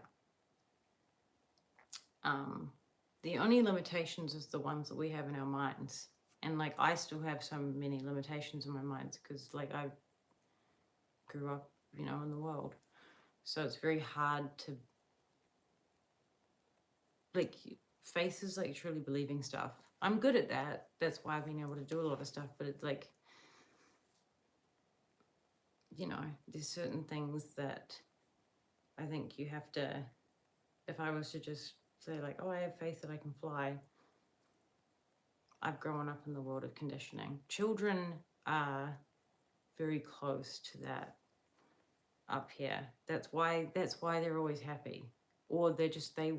The only limitations is the ones that we have in our minds. And like, I still have so many limitations in my mind because like I grew up, you know, in the world. So it's very hard to like faces like truly believing stuff. I'm good at that. That's why I've been able to do a lot of stuff, but it's like, you know, there's certain things that I think you have to, if I was to just say like, oh, I have faith that I can fly, I've grown up in the world of conditioning. Children are very close to that up here. That's why they're always happy. Or they're just, they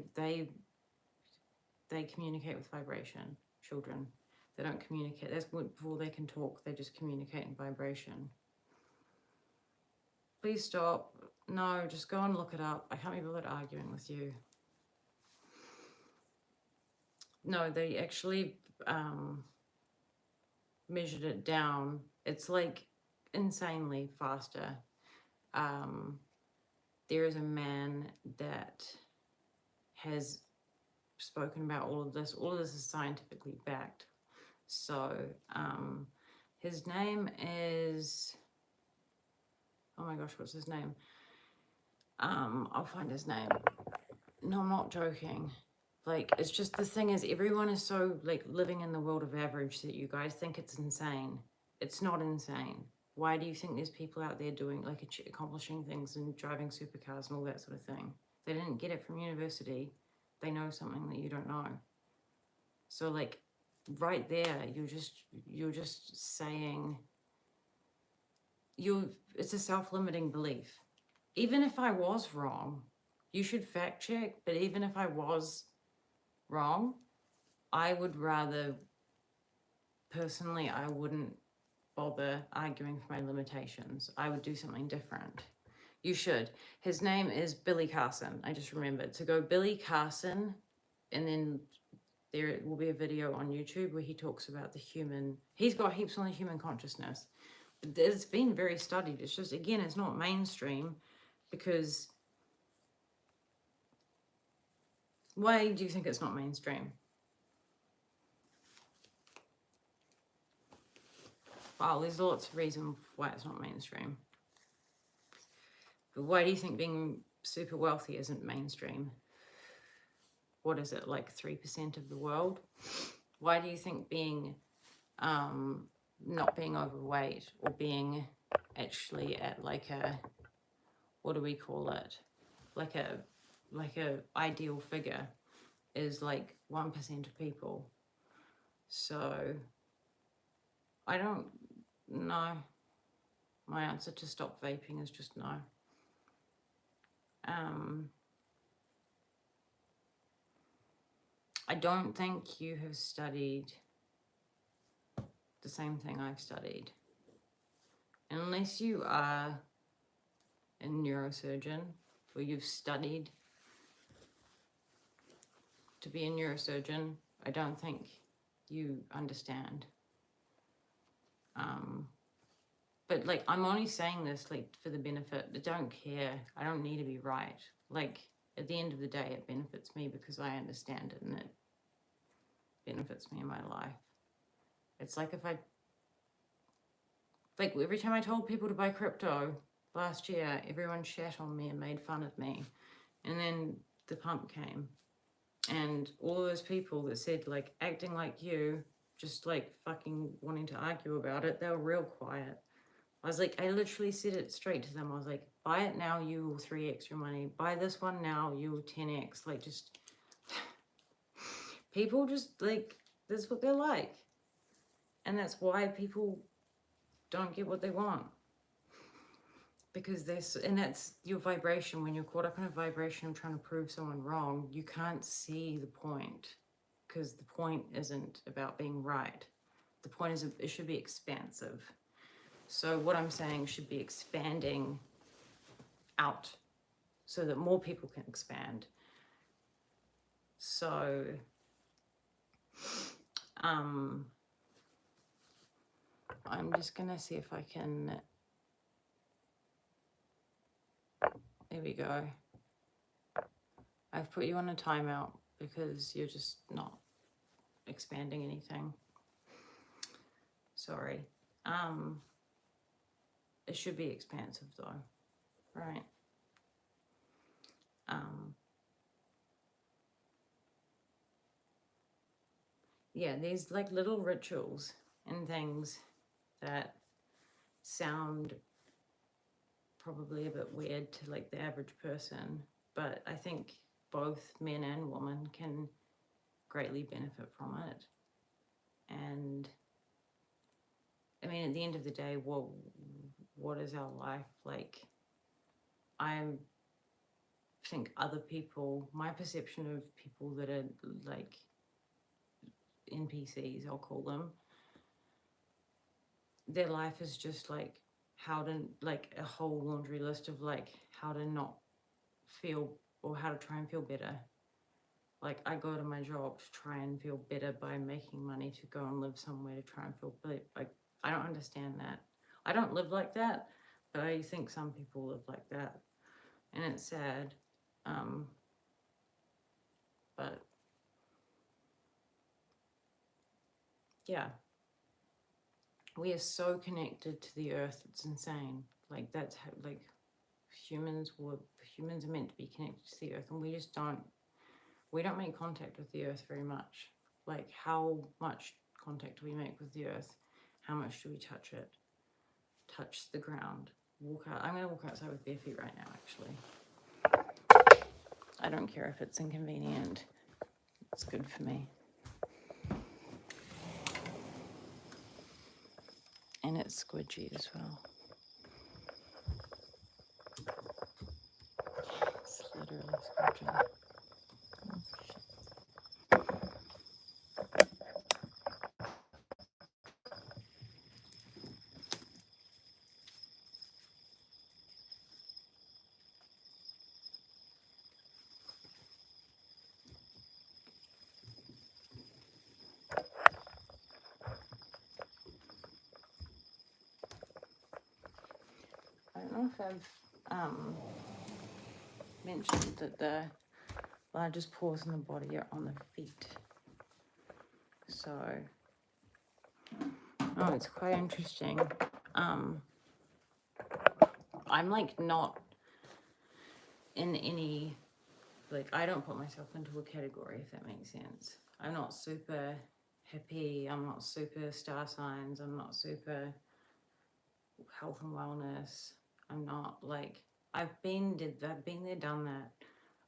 communicate with vibration. Children, they don't communicate. That's before they can talk. They just communicate in vibration. Please stop. No, just go and look it up. I can't be bothered arguing with you. No, they actually measured it down. It's like insanely faster. There is a man that has spoken about all of this. All of this is scientifically backed. So his name is, oh my gosh, what's his name? I'll find his name. No, I'm not joking. Like, it's just, the thing is, everyone is so like living in the world of average that you guys think it's insane. It's not insane. Why do you think there's people out there doing like accomplishing things and driving supercars and all that sort of thing? They didn't get it from university. They know something that you don't know. So like right there, you're just saying it's a self-limiting belief. Even if I was wrong, you should fact check, but even if I was wrong, I would rather, personally, I wouldn't bother arguing for my limitations. I would do something different. You should. His name is Billy Carson. I just remembered. So go Billy Carson, and then there will be a video on YouTube where he talks about the human, he's got heaps on the human consciousness. It's been very studied. It's just, again, it's not mainstream because, why do you think it's not mainstream? Well, there's lots of reasons why it's not mainstream. But why do you think being super wealthy isn't mainstream? What is it, like 3% of the world? Why do you think being, not being overweight or being actually at like a, what do we call it? Like a ideal figure is like 1% of people. So I don't know. My answer to stop vaping is just no. I don't think you have studied the same thing I've studied. And unless you are a neurosurgeon or you've studied to be a neurosurgeon, I don't think you understand. But like, I'm only saying this like for the benefit. I don't care. I don't need to be right. Like, at the end of the day, it benefits me because I understand it and it benefits me in my life. It's like if I, like every time I told people to buy crypto last year, everyone shat on me and made fun of me. And then the pump came. And all those people that said like acting like you, just like fucking wanting to argue about it, they were real quiet. I was like, I literally said it straight to them. I was like, buy it now, you will 3x your money. Buy this one now, you will 10x. Like, just, people just, like, that's what they're like. And that's why people don't get what they want. Because and that's your vibration. When you're caught up in a vibration of trying to prove someone wrong, you can't see the point. Because the point isn't about being right. The point is, it should be expansive. So what I'm saying should be expanding out so that more people can expand. So, I'm just gonna see if I can, there we go. I've put you on a timeout because you're just not expanding anything. Sorry. It should be expansive though, right? Yeah, these like little rituals and things that sound probably a bit weird to like the average person, but I think both men and women can greatly benefit from it. And I mean, at the end of the day, what is our life like? I think other people, my perception of people that are like NPCs, I'll call them, their life is just like how to, like a whole laundry list of like how to not feel, or how to try and feel better. Like, I go to my job to try and feel better by making money to go and live somewhere to try and feel better. Like, I don't understand that. I don't live like that, but I think some people live like that. And it's sad. But yeah, we are so connected to the earth. It's insane. Like, that's how, like, humans are meant to be connected to the earth, and we just don't make contact with the earth very much. Like, how much contact do we make with the earth? How much do we touch it? Touch the ground. Walk out. I'm going to walk outside with bare feet right now, actually. I don't care if it's inconvenient. It's good for me. And it's squidgy as well. It's literally squidgy. I don't know if I've mentioned that the largest pores in the body are on the feet. So, oh, it's quite interesting. I'm like not in any, like, I don't put myself into a category, if that makes sense. I'm not super hippie, I'm not super star signs, I'm not super health and wellness. I'm not like, I've been there, done that.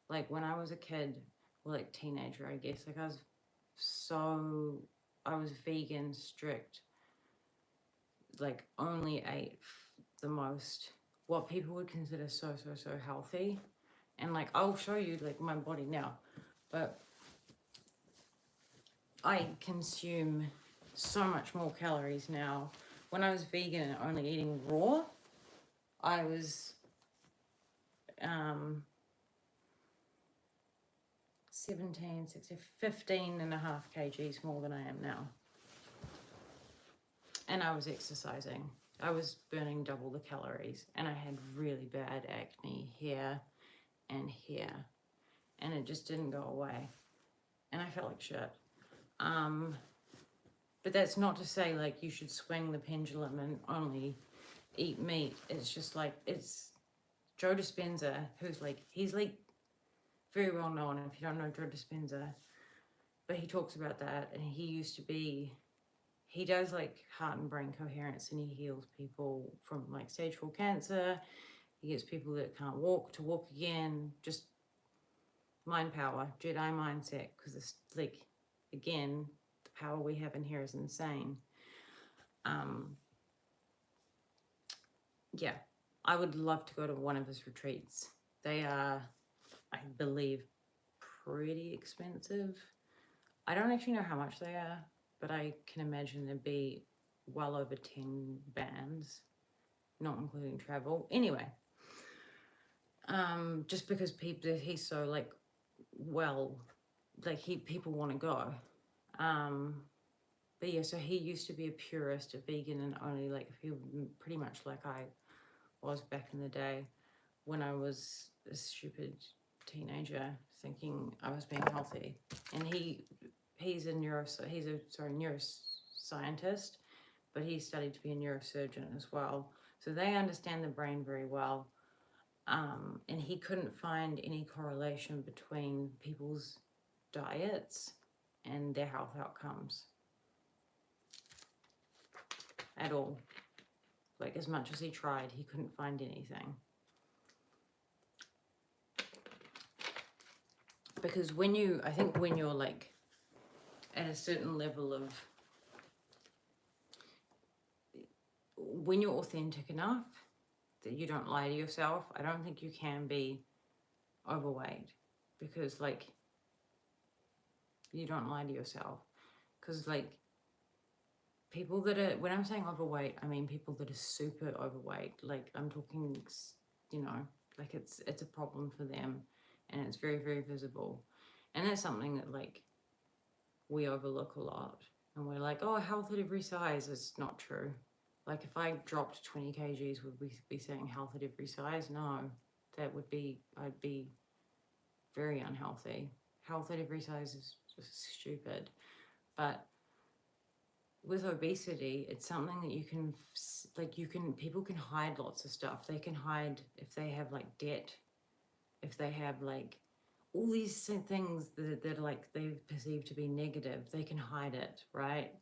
Like, when I was a kid, or like teenager, I guess, like I was vegan, strict, like only ate the most, what people would consider so healthy. And like, I'll show you like my body now, but I consume so much more calories now when I was vegan and only eating raw, I was 17, 16, 15 and a half kgs more than I am now. And I was exercising. I was burning double the calories, and I had really bad acne here and here, and it just didn't go away, and I felt like shit. But that's not to say like you should swing the pendulum and only eat meat. It's just like, it's Joe Dispenza, who's like, he's like very well known if you don't know Joe Dispenza, but he talks about that, and he used to be, he does like heart and brain coherence, and he heals people from like stage 4 cancer. He gets people that can't walk to walk again, just mind power, Jedi mindset, because it's like, again, the power we have in here is insane. Yeah, I would love to go to one of his retreats. They are, I believe, pretty expensive. I don't actually know how much they are, but I can imagine there'd be well over 10 bands, not including travel. Anyway, just because people, he's so like, well, like people want to go. But yeah, so he used to be a purist, a vegan, and only like pretty much like I was back in the day when I was a stupid teenager thinking I was being healthy. And he's a neuroscientist, but he studied to be a neurosurgeon as well. So they understand the brain very well. And he couldn't find any correlation between people's diets and their health outcomes at all. Like, as much as he tried, he couldn't find anything. Because I think when you're like at a certain level of, when you're authentic enough that you don't lie to yourself, I don't think you can be overweight, because like, you don't lie to yourself. Because like, people that are, when I'm saying overweight, I mean people that are super overweight. Like, I'm talking, you know, like it's a problem for them, and it's very, very visible. And that's something that like we overlook a lot, and we're like, oh, health at every size. It's not true. Like, if I dropped 20 kgs, would we be saying health at every size? No, that would be, I'd be very unhealthy. Health at every size is just stupid. But with obesity, it's something that you can, like, people can hide lots of stuff. They can hide if they have like debt, if they have like all these things that are like, they perceive to be negative, they can hide it, right?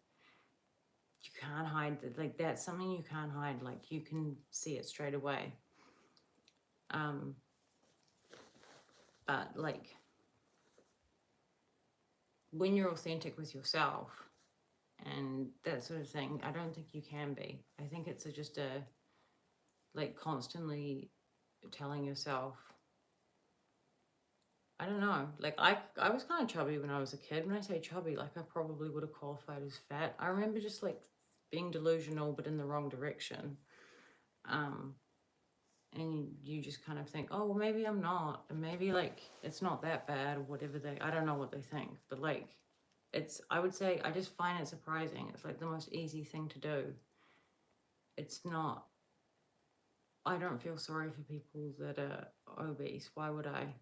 You can't hide that. Like, that's something you can't hide. Like, you can see it straight away. But like, when you're authentic with yourself and that sort of thing, I don't think you can be. I think it's just a like constantly telling yourself, I don't know, like I was kind of chubby when I was a kid. When I say chubby, like I probably would have qualified as fat. I remember just like being delusional, but in the wrong direction. And you just kind of think, oh, well, maybe I'm not, and maybe like it's not that bad, or whatever I don't know what they think, but like, I would say, I just find it surprising. It's like the most easy thing to do. It's not, I don't feel sorry for people that are obese. Why would I?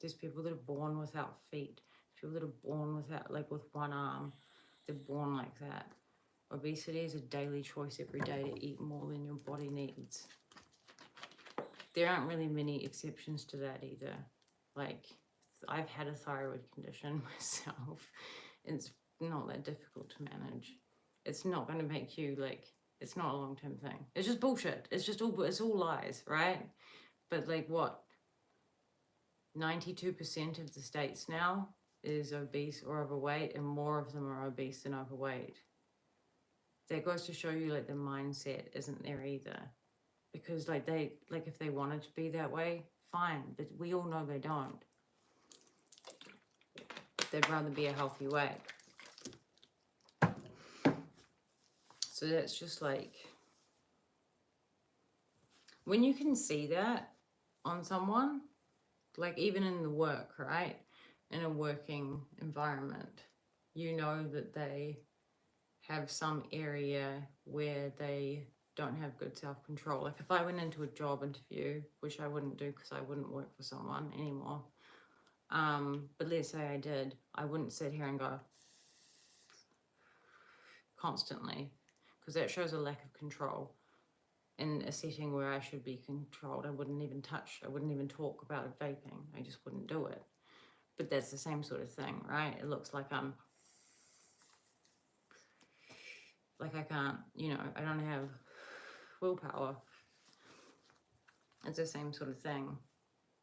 There's people that are born without feet, people that are born without, like with one arm, they're born like that. Obesity is a daily choice every day to eat more than your body needs. There aren't really many exceptions to that either. Like, I've had a thyroid condition myself. It's not that difficult to manage. It's not going to make you like, it's not a long-term thing. It's just bullshit. It's all lies, right? But like, what? 92% of the states now is obese or overweight, and more of them are obese than overweight. That goes to show you like the mindset isn't there either. Because like if they wanted to be that way, fine, but we all know they don't. They'd rather be a healthy way. So that's just like, when you can see that on someone, like even in the work, right? In a working environment, you know that they have some area where they don't have good self-control. Like if I went into a job interview, which I wouldn't do because I wouldn't work for someone anymore, but let's say I did, I wouldn't sit here and go constantly, because that shows a lack of control. In a setting where I should be controlled, I wouldn't even talk about vaping. I just wouldn't do it. But that's the same sort of thing, right? It looks like I'm like I can't, I don't have willpower. It's the same sort of thing.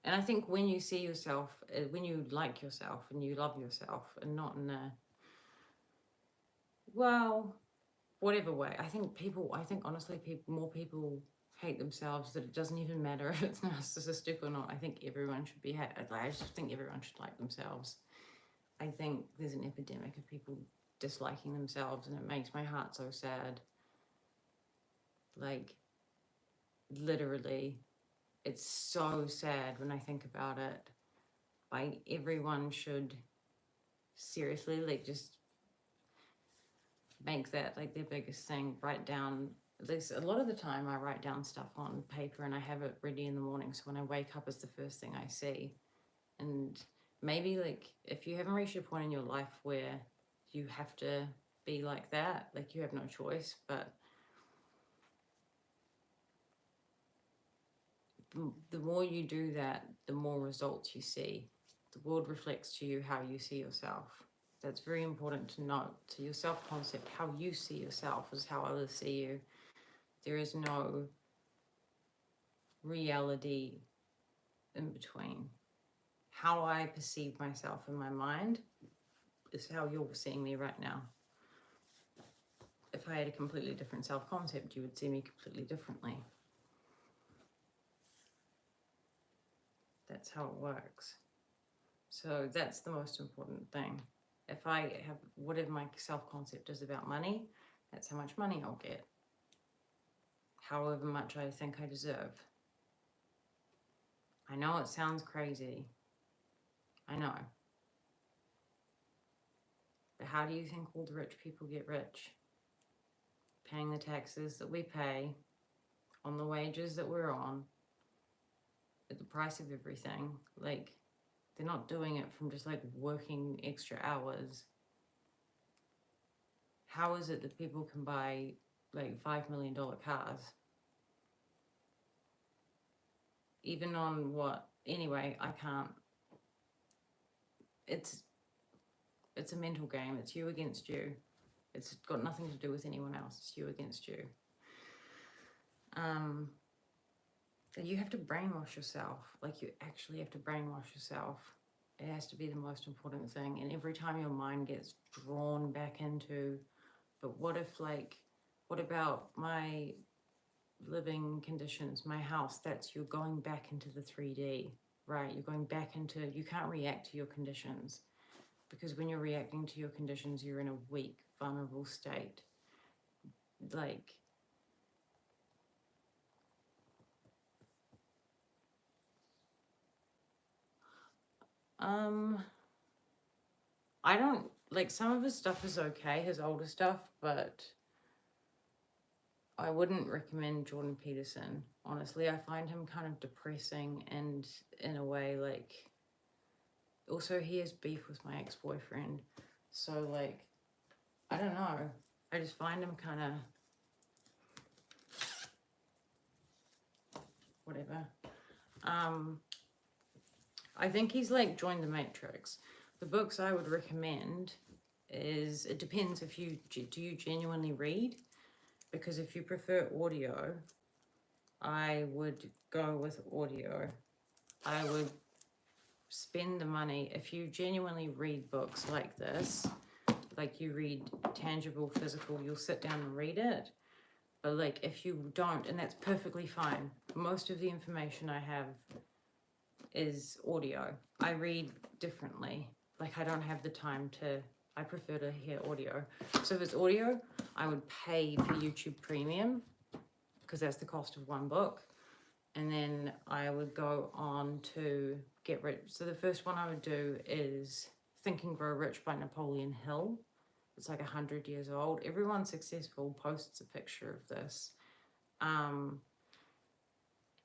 And I think when you see yourself, when you like yourself and you love yourself, and not in a, well, whatever way, I think honestly, more people hate themselves, that it doesn't even matter if it's narcissistic or not. I think everyone should be, I just think everyone should like themselves. I think there's an epidemic of people disliking themselves, and it makes my heart so sad. Like, literally, it's so sad when I think about it. Like, everyone should seriously, like, just make that like their biggest thing. Write down, at least a lot of the time I write down stuff on paper and I have it ready in the morning, so when I wake up, it's the first thing I see. And maybe, like, if you haven't reached a point in your life where you have to be like that, like you have no choice, but the more you do that, the more results you see. The world reflects to you how you see yourself. That's very important to note. So your self-concept, how you see yourself, is how others see you. There is no reality in between. How I perceive myself in my mind is how you're seeing me right now. If I had a completely different self-concept, you would see me completely differently. That's how it works. So that's the most important thing. If I have whatever my self-concept is about money, that's how much money I'll get. However much I think I deserve. I know it sounds crazy. I know. But how do you think all the rich people get rich? Paying the taxes that we pay, on the wages that we're on, at the price of everything. Like, they're not doing it from just like working extra hours. How is it that people can buy like $5 million cars? Even on what? Anyway, I can't. It's a mental game. It's you against you. It's got nothing to do with anyone else. It's you against you. You have to brainwash yourself. Like, you actually have to brainwash yourself. It has to be the most important thing. And every time your mind gets drawn back into, but what if, like, what about my living conditions, my house? You're going back into the 3D, right? You're going back into, you can't react to your conditions, because when you're reacting to your conditions, you're in a weak, vulnerable state. Like, I don't, like, some of his stuff is okay, his older stuff, but I wouldn't recommend Jordan Peterson. Honestly, I find him kind of depressing, and in a way, like, also he has beef with my ex-boyfriend. So, like, I don't know. I just find him kind of whatever. I think he's like joined the Matrix. The books I would recommend is, it depends if you, do you genuinely read? Because if you prefer audio, I would go with audio. I would spend the money, if you genuinely read books like this, like you read tangible, physical, you'll sit down and read it. But like, if you don't, and that's perfectly fine. Most of the information I have is audio. I read differently. Like, I don't have the time to, I prefer to hear audio. So if it's audio, I would pay for YouTube Premium, because that's the cost of one book. And then I would go on to Get Rich. So the first one I would do is Think and Grow Rich by Napoleon Hill. It's like 100 years old. Everyone successful posts a picture of this.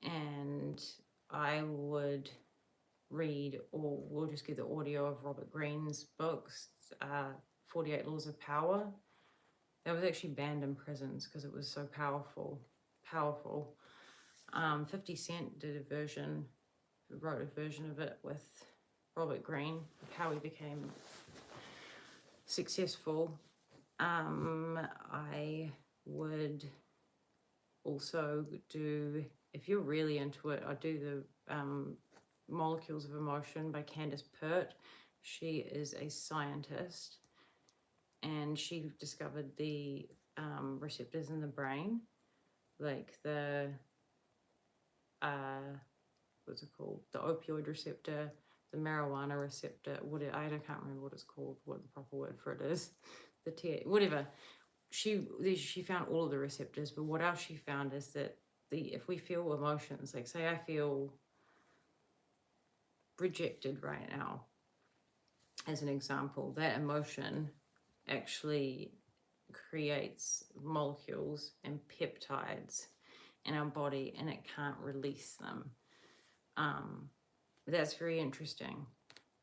And I would read, or we'll just get the audio of Robert Greene's books, 48 Laws of Power. That was actually banned in prisons because it was so powerful. 50 Cent did a version, wrote a version of it with Robert Greene, how he became successful. I would also do, if you're really into it, I'd do the Molecules of Emotion by Candace Pert. She is a scientist and she discovered the receptors in the brain, like the what's it called? The opioid receptor, the marijuana receptor, I can't remember what it's called, what the proper word for it is. Whatever. She found all of the receptors, but what else she found is that if we feel emotions, like say I feel rejected right now, as an example, that emotion actually creates molecules and peptides in our body and it can't release them. That's very interesting.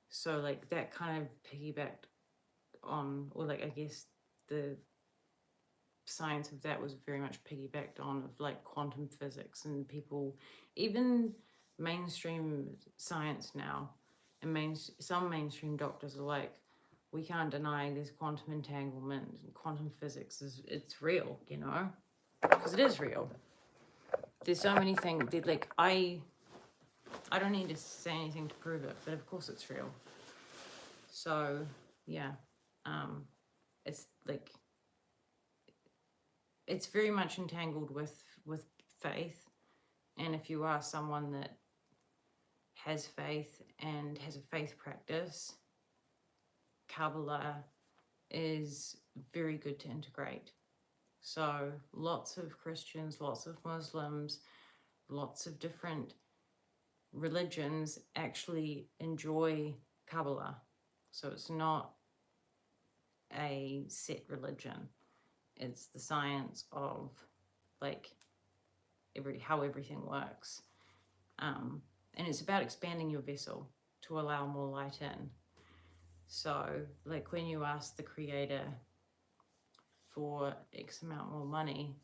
So like that kind of piggybacked on, or like I guess the science of that was very much piggybacked on of like quantum physics, and people, even mainstream science now, and some mainstream doctors are like, we can't deny there's quantum entanglement and quantum physics it's real, you know, because it is real. There's so many things that like I don't need to say anything to prove it, but of course it's real. So yeah, it's like, it's very much entangled with faith. And if you are someone that has faith and has a faith practice, Kabbalah is very good to integrate. So lots of Christians, lots of Muslims, lots of different religions actually enjoy Kabbalah. So it's not a set religion. It's the science of like how everything works. And it's about expanding your vessel to allow more light in. So like when you ask the creator for X amount more money,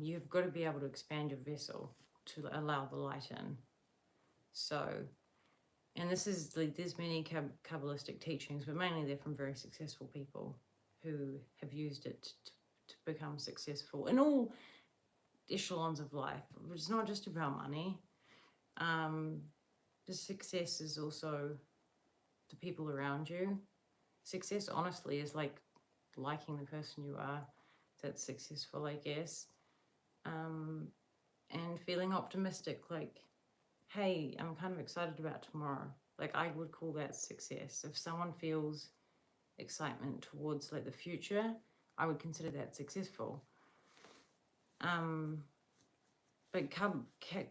you've got to be able to expand your vessel to allow the light in. So, and this is like, there's many Kabbalistic teachings, but mainly they're from very successful people who have used it to become successful in all echelons of life. It's not just about money. The success is also the people around you. Success, honestly, is like liking the person you are. That's successful, I guess. And feeling optimistic, like, hey, I'm kind of excited about tomorrow. Like, I would call that success. If someone feels excitement towards like the future, I would consider that successful. But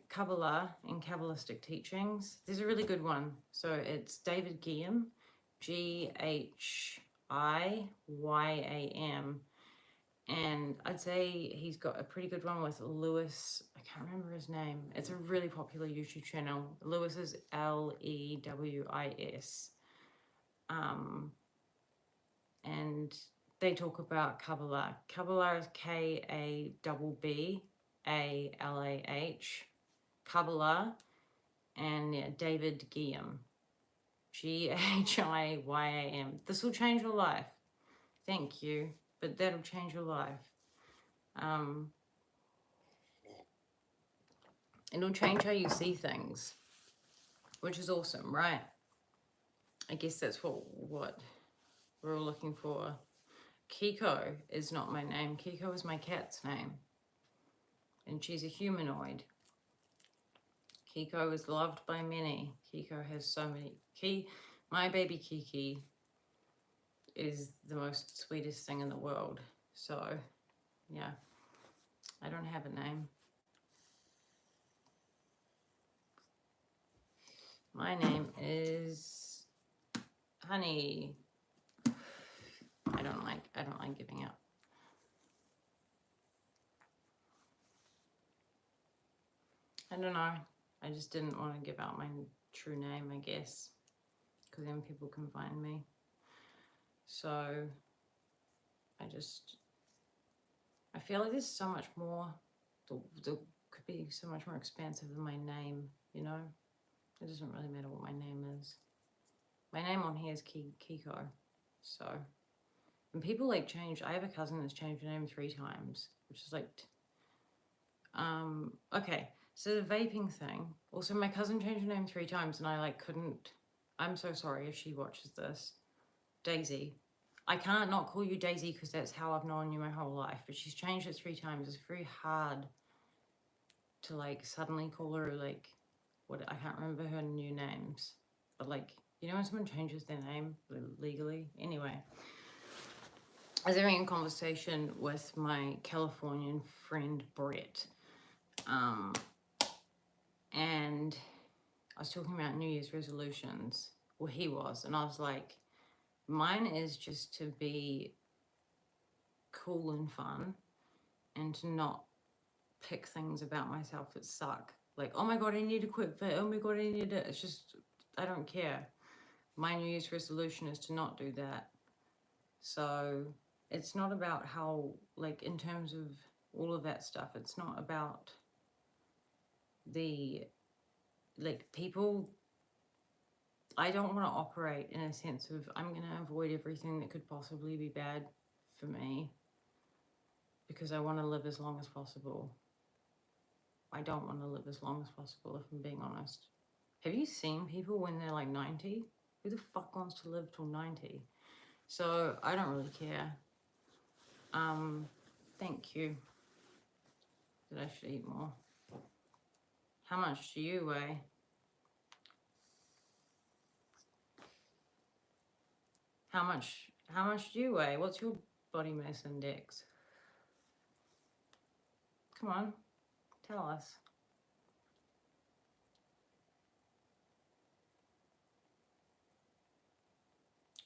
Kabbalah and Kabbalistic teachings, there's a really good one. So it's David Guillaume, GhiYam. And I'd say he's got a pretty good one with Lewis. I can't remember his name. It's a really popular YouTube channel. Lewis is Lewis. And they talk about Kabbalah. Kabbalah is Kabbalah. Kabbalah. And yeah, David Guillaume. GhiYam. This will change your life. Thank you. But that'll change your life. It'll change how you see things, which is awesome, right? I guess that's what we're all looking for. Kiko is not my name. Kiko is my cat's name. And she's a humanoid. Kiko is loved by many. Kiko has so many. My baby Kiki is the most sweetest thing in the world. So, yeah. I don't have a name. My name is Honey. I don't like giving up. I don't know. I just didn't want to give out my true name, I guess, because then people can find me. So I feel like there's so much more. There could be so much more expansive than my name, you know? It doesn't really matter what my name is. My name on here is Kiko. So, and people like change. I have a cousin that's changed her name 3 times, which is like, okay. So the vaping thing. Also, my cousin changed her name 3 times, and I like couldn't. I'm so sorry if she watches this. Daisy. I can't not call you Daisy because that's how I've known you my whole life. But she's changed it 3 times. It's very hard to like suddenly call her like what I can't remember her new names. But like, you know when someone changes their name legally? Anyway. I was having a conversation with my Californian friend Brett. And I was talking about New Year's resolutions. Well, he was. And I was like, mine is just to be cool and fun and to not pick things about myself that suck. Like, oh my God, I need to quit fit. Oh my God, I need it. It's just, I don't care. My New Year's resolution is to not do that. So it's not about how, like, in terms of all of that stuff, it's not about the, like, people. I don't want to operate in a sense of I'm going to avoid everything that could possibly be bad for me because I want to live as long as possible. I don't want to live as long as possible, if I'm being honest. Have you seen people when they're like 90? Who the fuck wants to live till 90? So I don't really care. Thank you. That I should eat more. How much do you weigh? How much do you weigh? What's your body mass index? Come on, tell us.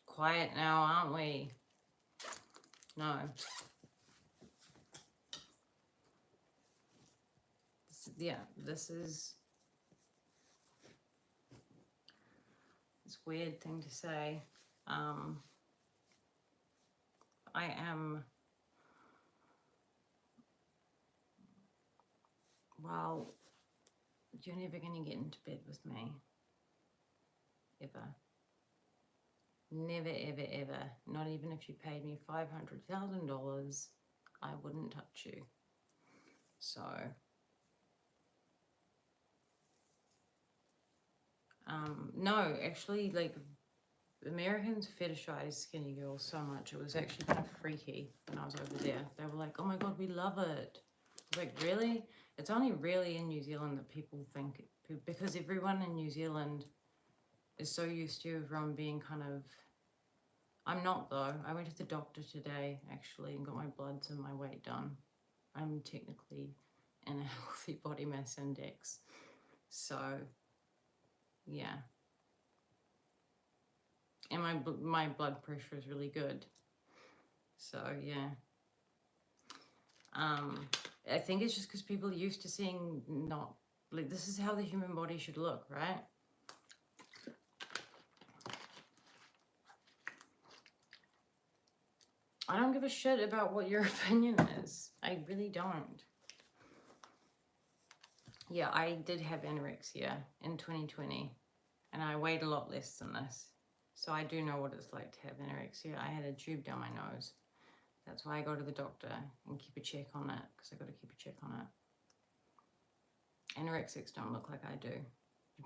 Quiet now, aren't we? No. This is this weird thing to say. I am, well, you're never going to get into bed with me. Ever. Never, ever, ever. Not even if you paid me $500,000, I wouldn't touch you. So, no, actually, like, Americans fetishize skinny girls so much. It was actually kind of freaky when I was over there. They were like, oh my God, we love it. I was like, really? It's only really in New Zealand that people think, because everyone in New Zealand is so used to everyone being kind of, I'm not though. I went to the doctor today actually and got my bloods and my weight done. I'm technically in a healthy body mass index. So, yeah. And my blood pressure is really good. So, yeah. I think it's just because people are used to seeing not, like, this is how the human body should look, right? I don't give a shit about what your opinion is. I really don't. Yeah, I did have anorexia in 2020, and I weighed a lot less than this. So I do know what it's like to have anorexia. I had a tube down my nose. That's why I go to the doctor and keep a check on it, because I got to keep a check on it. Anorexics don't look like I do.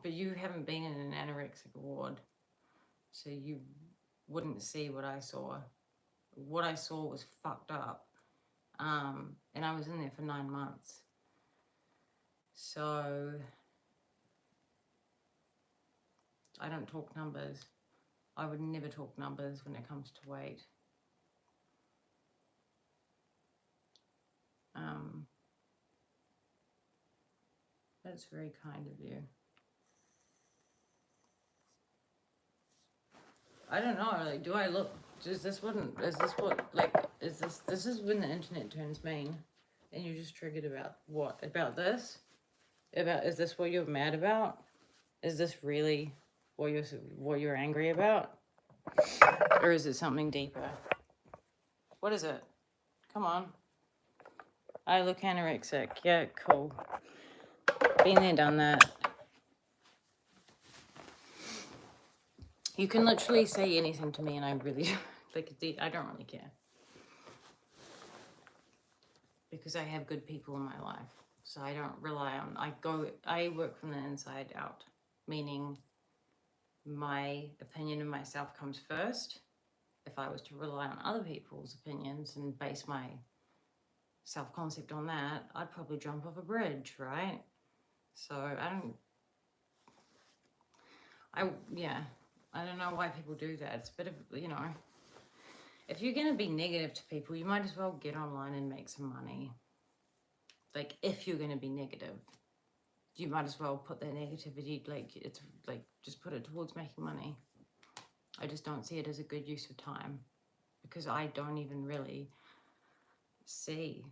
But you haven't been in an anorexic ward, so you wouldn't see what I saw. What I saw was fucked up. And I was in there for 9 months. So I don't talk numbers. I would never talk numbers when it comes to weight. That's very kind of you. I don't know, like, do I look, is this what, this is when the internet turns mean, and you're just triggered about what? About this? Is this what you're mad about? Is this really what you're angry about? Or is it something deeper? What is it? Come on. I look anorexic. Yeah, cool. Been there, done that. You can literally say anything to me and I really, like, I don't really care. Because I have good people in my life. So I don't rely on, I work from the inside out. Meaning my opinion of myself comes first. If I was to rely on other people's opinions and base my self-concept on that, I'd probably jump off a bridge, right? So I don't know why people do that. It's a bit of, if you're going to be negative to people, you might as well get online and make some money. Like, if you're going to be negative, you might as well put that negativity, just put it towards making money. I just don't see it as a good use of time because I don't even really see.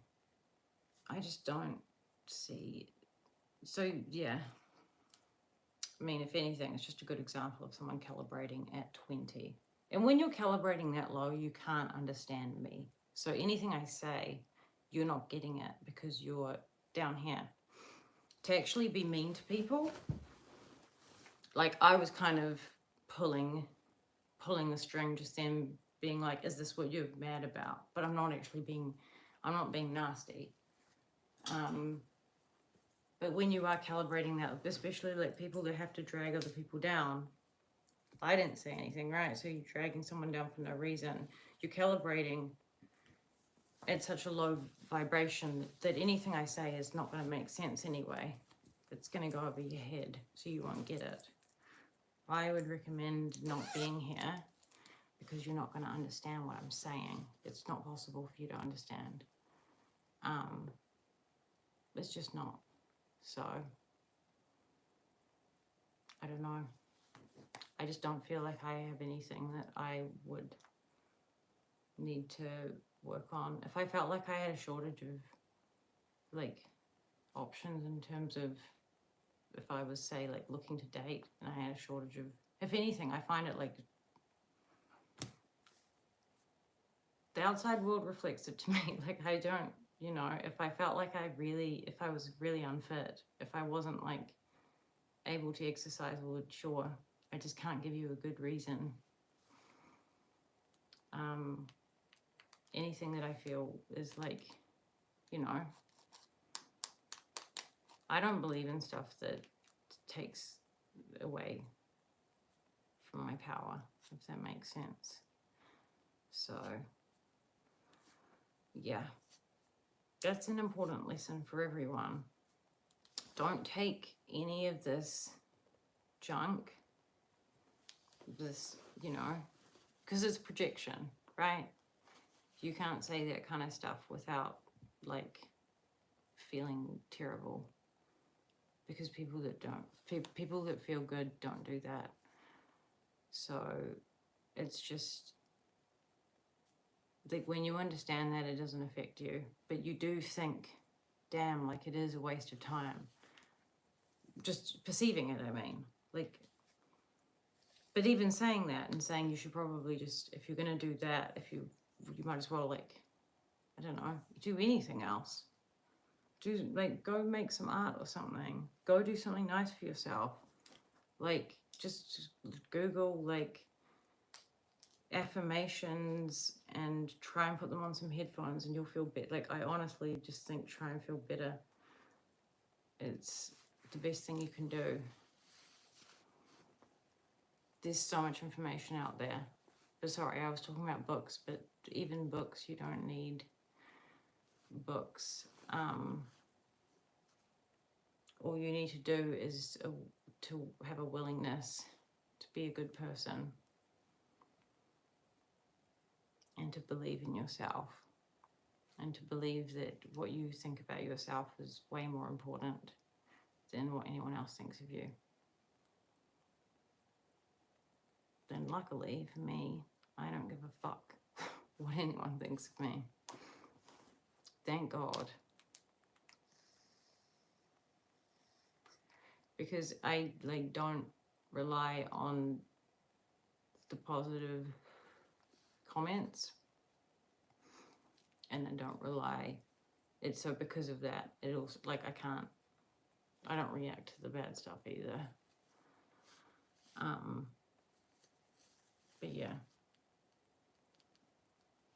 I just don't see. So, yeah. I mean, if anything, it's just a good example of someone calibrating at 20. And when you're calibrating that low, you can't understand me. So anything I say, you're not getting it because you're down here. To actually be mean to people, like I was kind of pulling the string, just then being like, is this what you're mad about? But I'm not being nasty. But when you are calibrating that, especially like people that have to drag other people down, I didn't say anything, right? So you're dragging someone down for no reason. You're calibrating at such a low vibration that anything I say is not going to make sense anyway. It's going to go over your head, so you won't get it. I would recommend not being here because you're not going to understand what I'm saying. It's not possible for you to understand. It's just not. So, I don't know. I just don't feel like I have anything that I would need to work on. If I felt like I had a shortage of like options in terms of if I was, say, like looking to date and I had a shortage of, if anything, I find it like the outside world reflects it to me. Like I don't, if I felt like if I was really unfit, if I wasn't like able to exercise, well, sure, I just can't give you a good reason. Anything that I feel is like, I don't believe in stuff that takes away from my power, if that makes sense. So, yeah, that's an important lesson for everyone. Don't take any of this junk, because it's projection, right? You can't say that kind of stuff without like feeling terrible, because people that feel good don't do that. So it's just like when you understand that it doesn't affect you, but you do think, damn, like it is a waste of time. Just perceiving it, I mean, like, but even saying that and saying you should probably just, if you're going to do that, you might as well, like, I don't know, do anything else. Go make some art or something. Go do something nice for yourself. Like, just Google, like, affirmations and try and put them on some headphones and you'll feel better. Like, I honestly just think try and feel better. It's the best thing you can do. There's so much information out there. But sorry, I was talking about books, but even books, you don't need books. All you need to do is to have a willingness to be a good person and to believe in yourself and to believe that what you think about yourself is way more important than what anyone else thinks of you. then luckily for me, I don't give a fuck what anyone thinks of me. Thank God. Because I like don't rely on the positive comments, and I don't rely. It's so because of that, it also like I don't react to the bad stuff either. But yeah,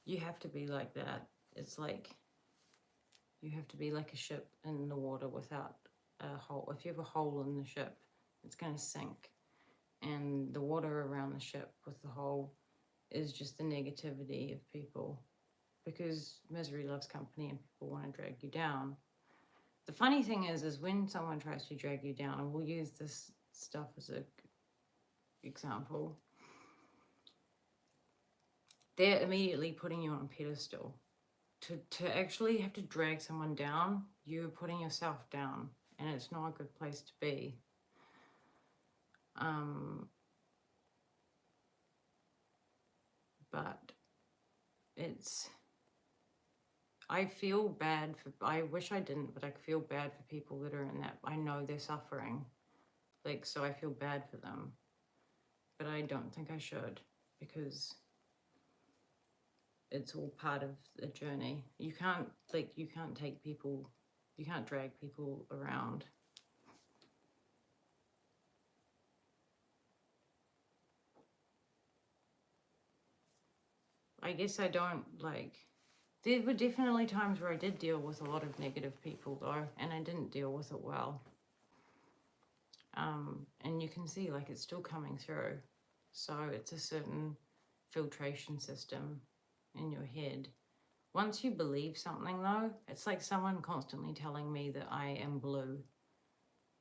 you have to be like that. It's like you have to be like a ship in the water without a hole. If you have a hole in the ship, it's going to sink. And the water around the ship with the hole is just the negativity of people, because misery loves company and people want to drag you down. The funny thing is when someone tries to drag you down, and we'll use this stuff as an example, they're immediately putting you on a pedestal. To actually have to drag someone down, you're putting yourself down, and it's not a good place to be. But I feel bad for, I wish I didn't, but I feel bad for people that are in that. I know they're suffering, like, so I feel bad for them, but I don't think I should, because it's all part of the journey. You can't take people, you can't drag people around. I guess I don't like, there were definitely times where I did deal with a lot of negative people though, and I didn't deal with it well. And you can see like it's still coming through. So it's a certain filtration system in your head. Once you believe something though, it's like someone constantly telling me that I am blue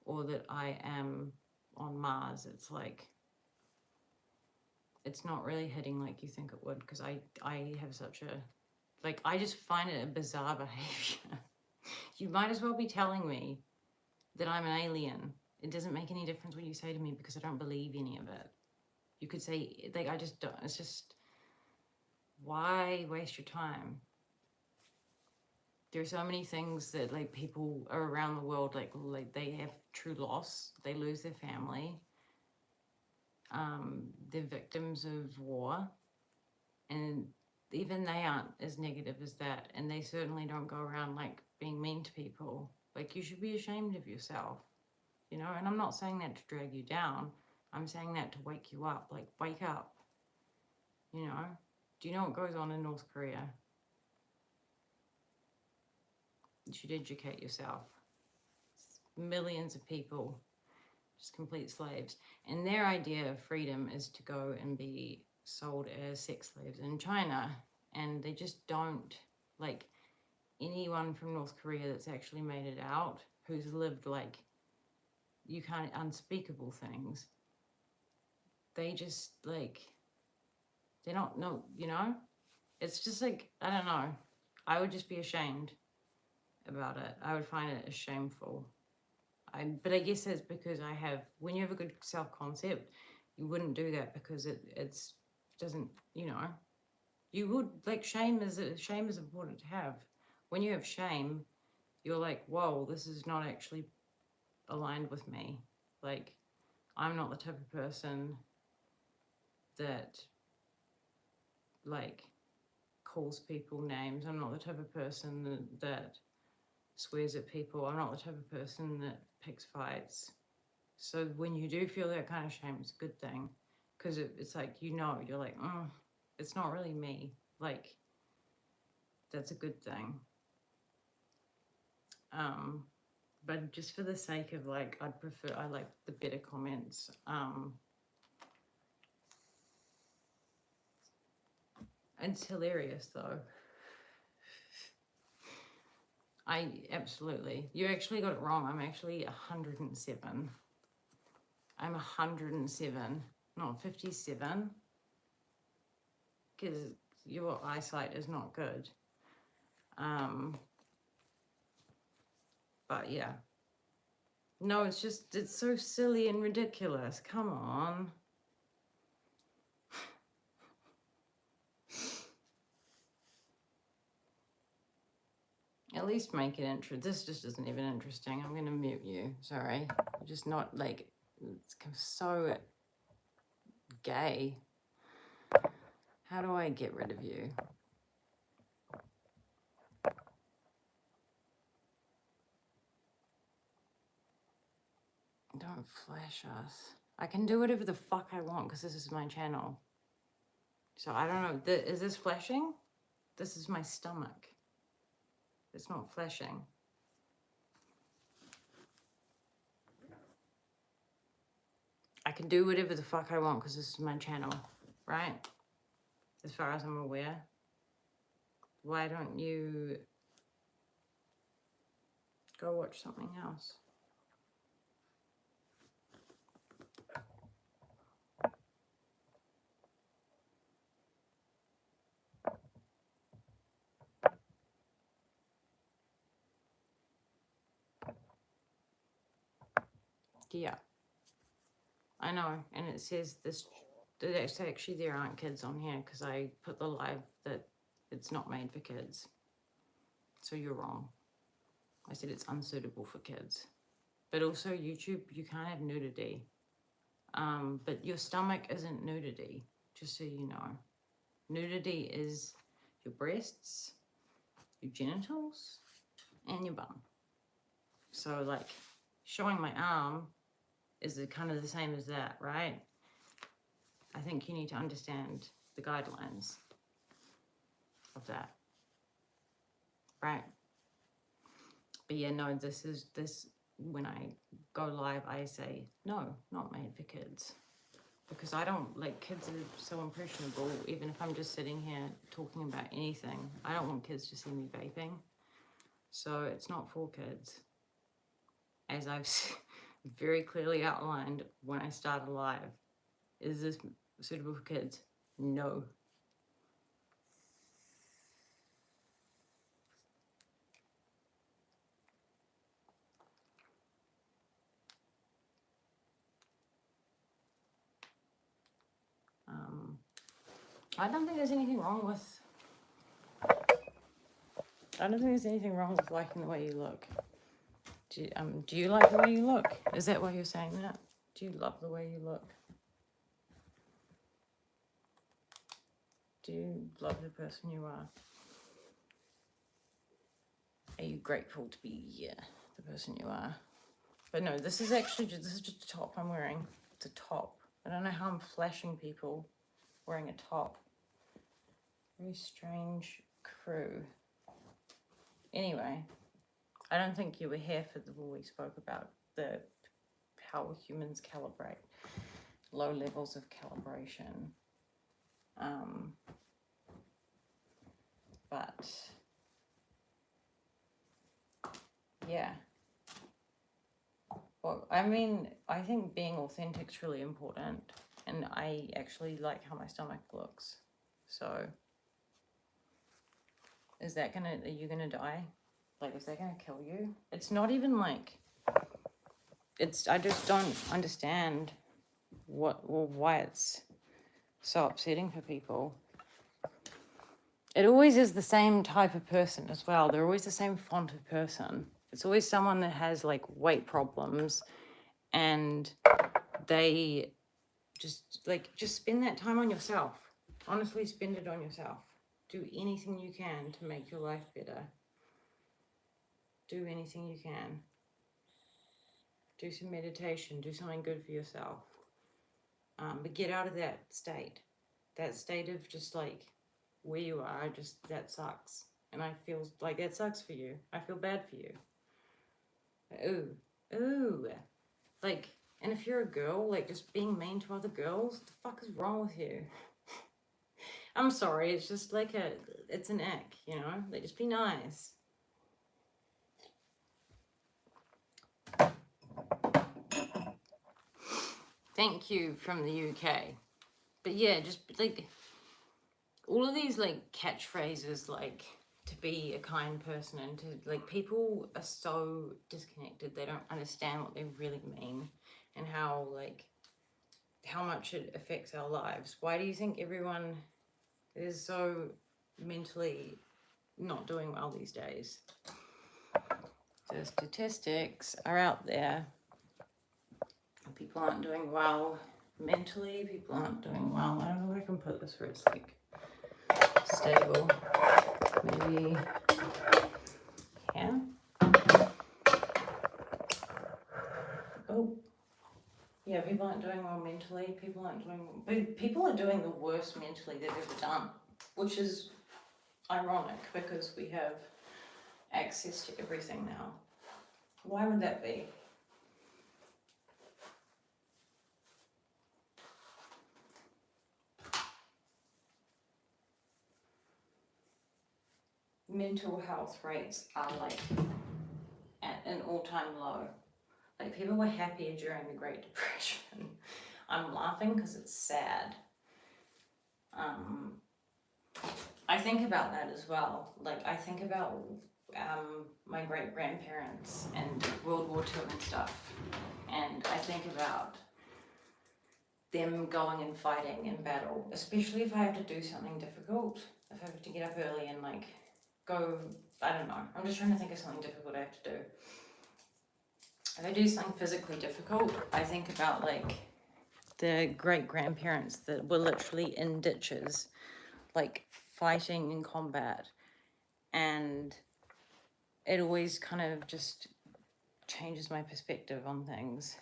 or that I am on Mars. It's like, it's not really hitting like you think it would, because I have such a, like, I just find it a bizarre behavior. You might as well be telling me that I'm an alien. It doesn't make any difference what you say to me, because I don't believe any of it. You could say, like, I just don't, it's just, why waste your time? There's so many things that like people are around the world, like they have true loss, they lose their family, they're victims of war, and even they aren't as negative as that, and they certainly don't go around like being mean to people. Like, you should be ashamed of yourself, you know. And I'm not saying that to drag you down, I'm saying that to wake you up. Like, wake up, you know. Do you know what goes on in North Korea? You should educate yourself. Millions of people, just complete slaves, and their idea of freedom is to go and be sold as sex slaves in China. And they just don't, like, anyone from North Korea that's actually made it out, who's lived like you can't, unspeakable things, they just like, they don't know, you know. It's just like, I don't know, I would just be ashamed about it. I would find it shameful. But I guess that's because I have, when you have a good self-concept, you wouldn't do that, because it's doesn't, you know, you would, like, shame is important to have. When you have shame, you're like, whoa, this is not actually aligned with me. Like, I'm not the type of person that like calls people names. I'm not the type of person that swears at people. I'm not the type of person that picks fights. So when you do feel that kind of shame, it's a good thing, because it's like, you know, you're like, it's not really me. Like, that's a good thing. But just for the sake of like, I like the better comments. It's hilarious though. You actually got it wrong. I'm actually 107. I'm 107, not 57, because your eyesight is not good. But yeah. No, it's so silly and ridiculous. Come on. At least make it interesting. This just isn't even interesting. I'm gonna mute you. Sorry. You're just not like, it's so gay. How do I get rid of you? Don't flash us. I can do whatever the fuck I want because this is my channel. So I don't know. Is this flashing? This is my stomach. It's not flashing. I can do whatever the fuck I want because this is my channel, right? As far as I'm aware. Why don't you go watch something else? Yeah, I know, and it says this, that actually there aren't kids on here because I put the live that it's not made for kids. So you're wrong. I said it's unsuitable for kids. But also YouTube, you can't have nudity. But your stomach isn't nudity, just so you know. Nudity is your breasts, your genitals, and your bum. So like showing my arm is kind of the same as that, right? I think you need to understand the guidelines of that, right? But yeah, no, this, when I go live, I say, no, not made for kids. Because I don't, like, kids are so impressionable, even if I'm just sitting here talking about anything. I don't want kids to see me vaping. So it's not for kids. As I've very clearly outlined when I started live. Is this suitable for kids? No. I don't think there's anything wrong with... I don't think there's anything wrong with liking the way you look. Do you like the way you look? Is that why you're saying that? Do you love the way you look? Do you love the person you are? Are you grateful to be the person you are? But no, this is actually just, this is just a top I'm wearing. It's a top. I don't know how I'm flashing people wearing a top. Very strange crew. Anyway, I don't think you were here for when we spoke about how humans calibrate, low levels of calibration. But yeah. Well, I mean, I think being authentic is really important, and I actually like how my stomach looks. So, are you gonna die? Like, is that gonna kill you? It's not even like, I just don't understand why it's so upsetting for people. It always is the same type of person as well. They're always the same font of person. It's always someone that has like weight problems, and they just spend that time on yourself. Honestly, spend it on yourself. Do anything you can to make your life better. Do anything you can. Do some meditation. Do something good for yourself. But get out of that state. That state of just like where you are, that sucks. And I feel like that sucks for you. I feel bad for you. Ooh. Like, and if you're a girl, like just being mean to other girls, what the fuck is wrong with you? I'm sorry, it's just like it's an ick, you know? Like, just be nice. Thank you from the UK. But yeah, just like all of these like catchphrases, like to be a kind person, and to like, people are so disconnected. They don't understand what they really mean, and how much it affects our lives. Why do you think everyone is so mentally not doing well these days? The statistics are out there. People aren't doing well mentally. People aren't doing well. I don't know where I can put this where it's like stable. Maybe here. Oh, yeah. People aren't doing well mentally. People are doing the worst mentally they've ever done, which is ironic because we have access to everything now. Why would that be? Mental health rates are like at an all-time low. Like people were happier during the Great Depression. I'm laughing because it's sad. I think about that as well. Like I think about my great-grandparents and World War II and stuff. And I think about them going and fighting in battle, especially if I have to do something difficult. If I have to get up early and like go, I don't know. I'm just trying to think of something difficult I have to do. If I do something physically difficult, I think about like the great-grandparents that were literally in ditches, like fighting in combat. And it always kind of just changes my perspective on things.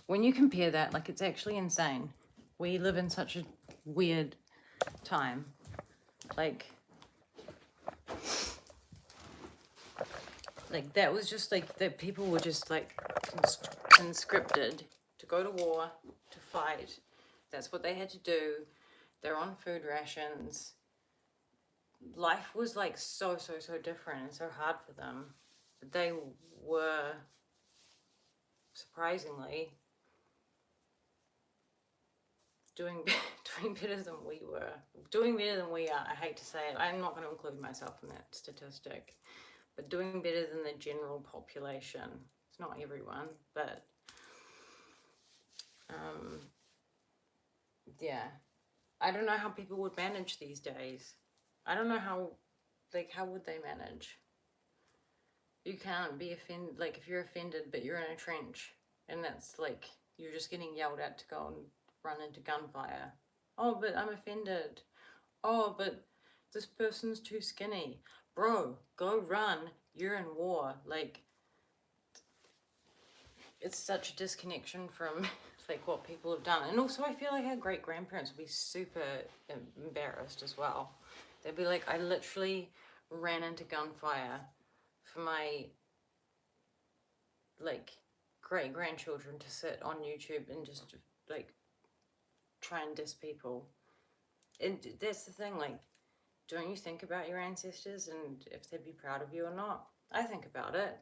When you compare that, like it's actually insane. We live in such a weird time. Like that was just like that people were just like conscripted to go to war, to fight. That's what they had to do. They're on food rations. Life was like so different and so hard for them. But they were surprisingly doing better than we were. Doing better than we are. I hate to say it. I'm not going to include myself in that statistic. But doing better than the general population. It's not everyone, but yeah. I don't know how people would manage these days. I don't know how would they manage? You can't be offended, like if you're offended but you're in a trench and that's like, you're just getting yelled at to go and run into gunfire. Oh, but I'm offended. Oh, but this person's too skinny. Bro, go run. You're in war. Like, it's such a disconnection from like what people have done. And also I feel like our great-grandparents would be super embarrassed as well. They'd be like, I literally ran into gunfire for my like great-grandchildren to sit on YouTube and just like try and diss people. And that's the thing, like, don't you think about your ancestors and if they'd be proud of you or not? I think about it.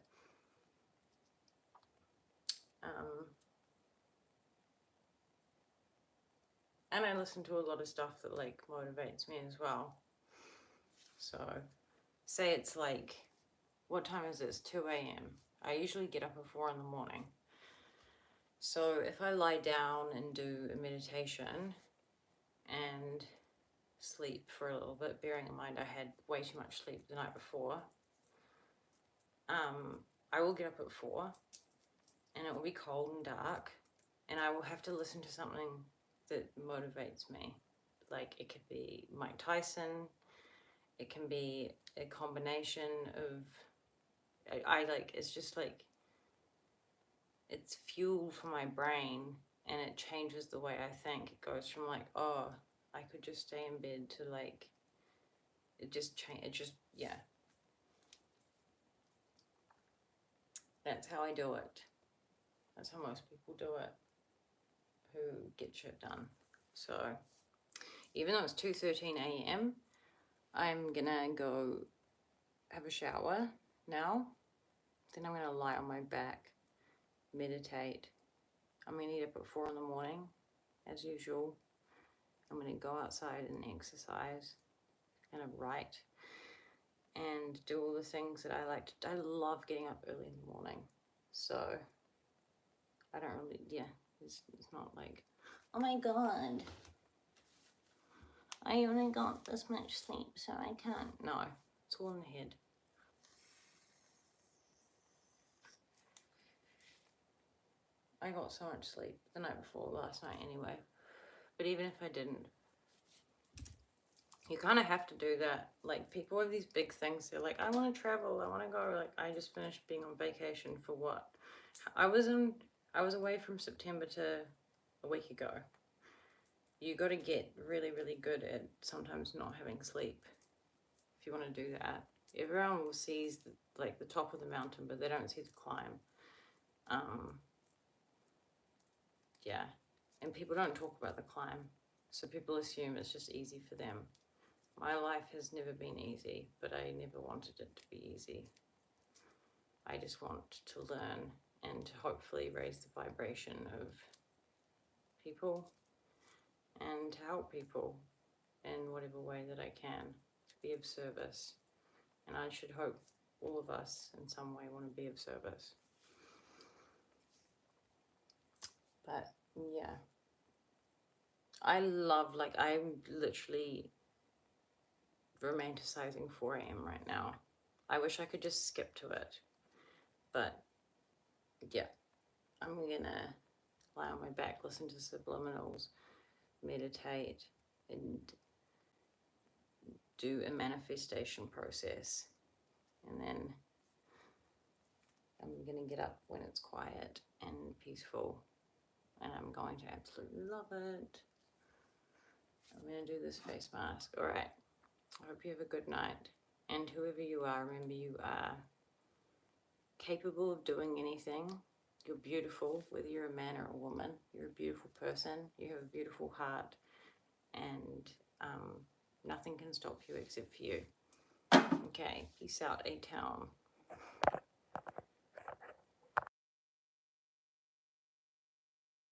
And I listen to a lot of stuff that like motivates me as well. So say it's like, what time is it? It's 2 a.m. I usually get up at 4 in the morning. So if I lie down and do a meditation and sleep for a little bit, bearing in mind I had way too much sleep the night before, I will get up at 4 and it will be cold and dark and I will have to listen to something that motivates me. Like it could be Mike Tyson, it can be a combination of, I like, it's just like, it's fuel for my brain and it changes the way I think. It goes from like, oh, I could just stay in bed to like, yeah. That's how I do it. That's how most people do it who get shit done. So even though it's 2:13 a.m, I'm gonna go have a shower now. Then I'm gonna lie on my back, meditate. I'm gonna get up at 4 in the morning, as usual. I'm gonna go outside and exercise, kind of write, and do all the things that I like to do. I love getting up early in the morning. So I don't really, yeah, it's not like, oh my God, I only got this much sleep, so I can't. No, it's all in the head. I got so much sleep the night before last night anyway. But even if I didn't, you kind of have to do that. Like, people have these big things. They're like, I want to travel. I want to go. Like, I just finished being on vacation for what? I was away from September to a week ago. You got to get really, really good at sometimes not having sleep if you want to do that. Everyone will see like the top of the mountain, but they don't see the climb. Yeah, and people don't talk about the climb, so people assume it's just easy for them. My life has never been easy, but I never wanted it to be easy. I just want to learn and to hopefully raise the vibration of people and to help people in whatever way that I can, to be of service. And I should hope all of us in some way want to be of service. But yeah, I love, like, I'm literally romanticizing 4 a.m. right now. I wish I could just skip to it. But yeah, I'm gonna lie on my back, listen to Subliminals, meditate, and do a manifestation process. And then I'm gonna get up when it's quiet and peaceful. And I'm going to absolutely love it. I'm gonna do this face mask. All right. I hope you have a good night. And whoever you are, remember you are capable of doing anything. You're beautiful, whether you're a man or a woman. You're a beautiful person. You have a beautiful heart. And nothing can stop you except for you. Okay, peace out, A-Town.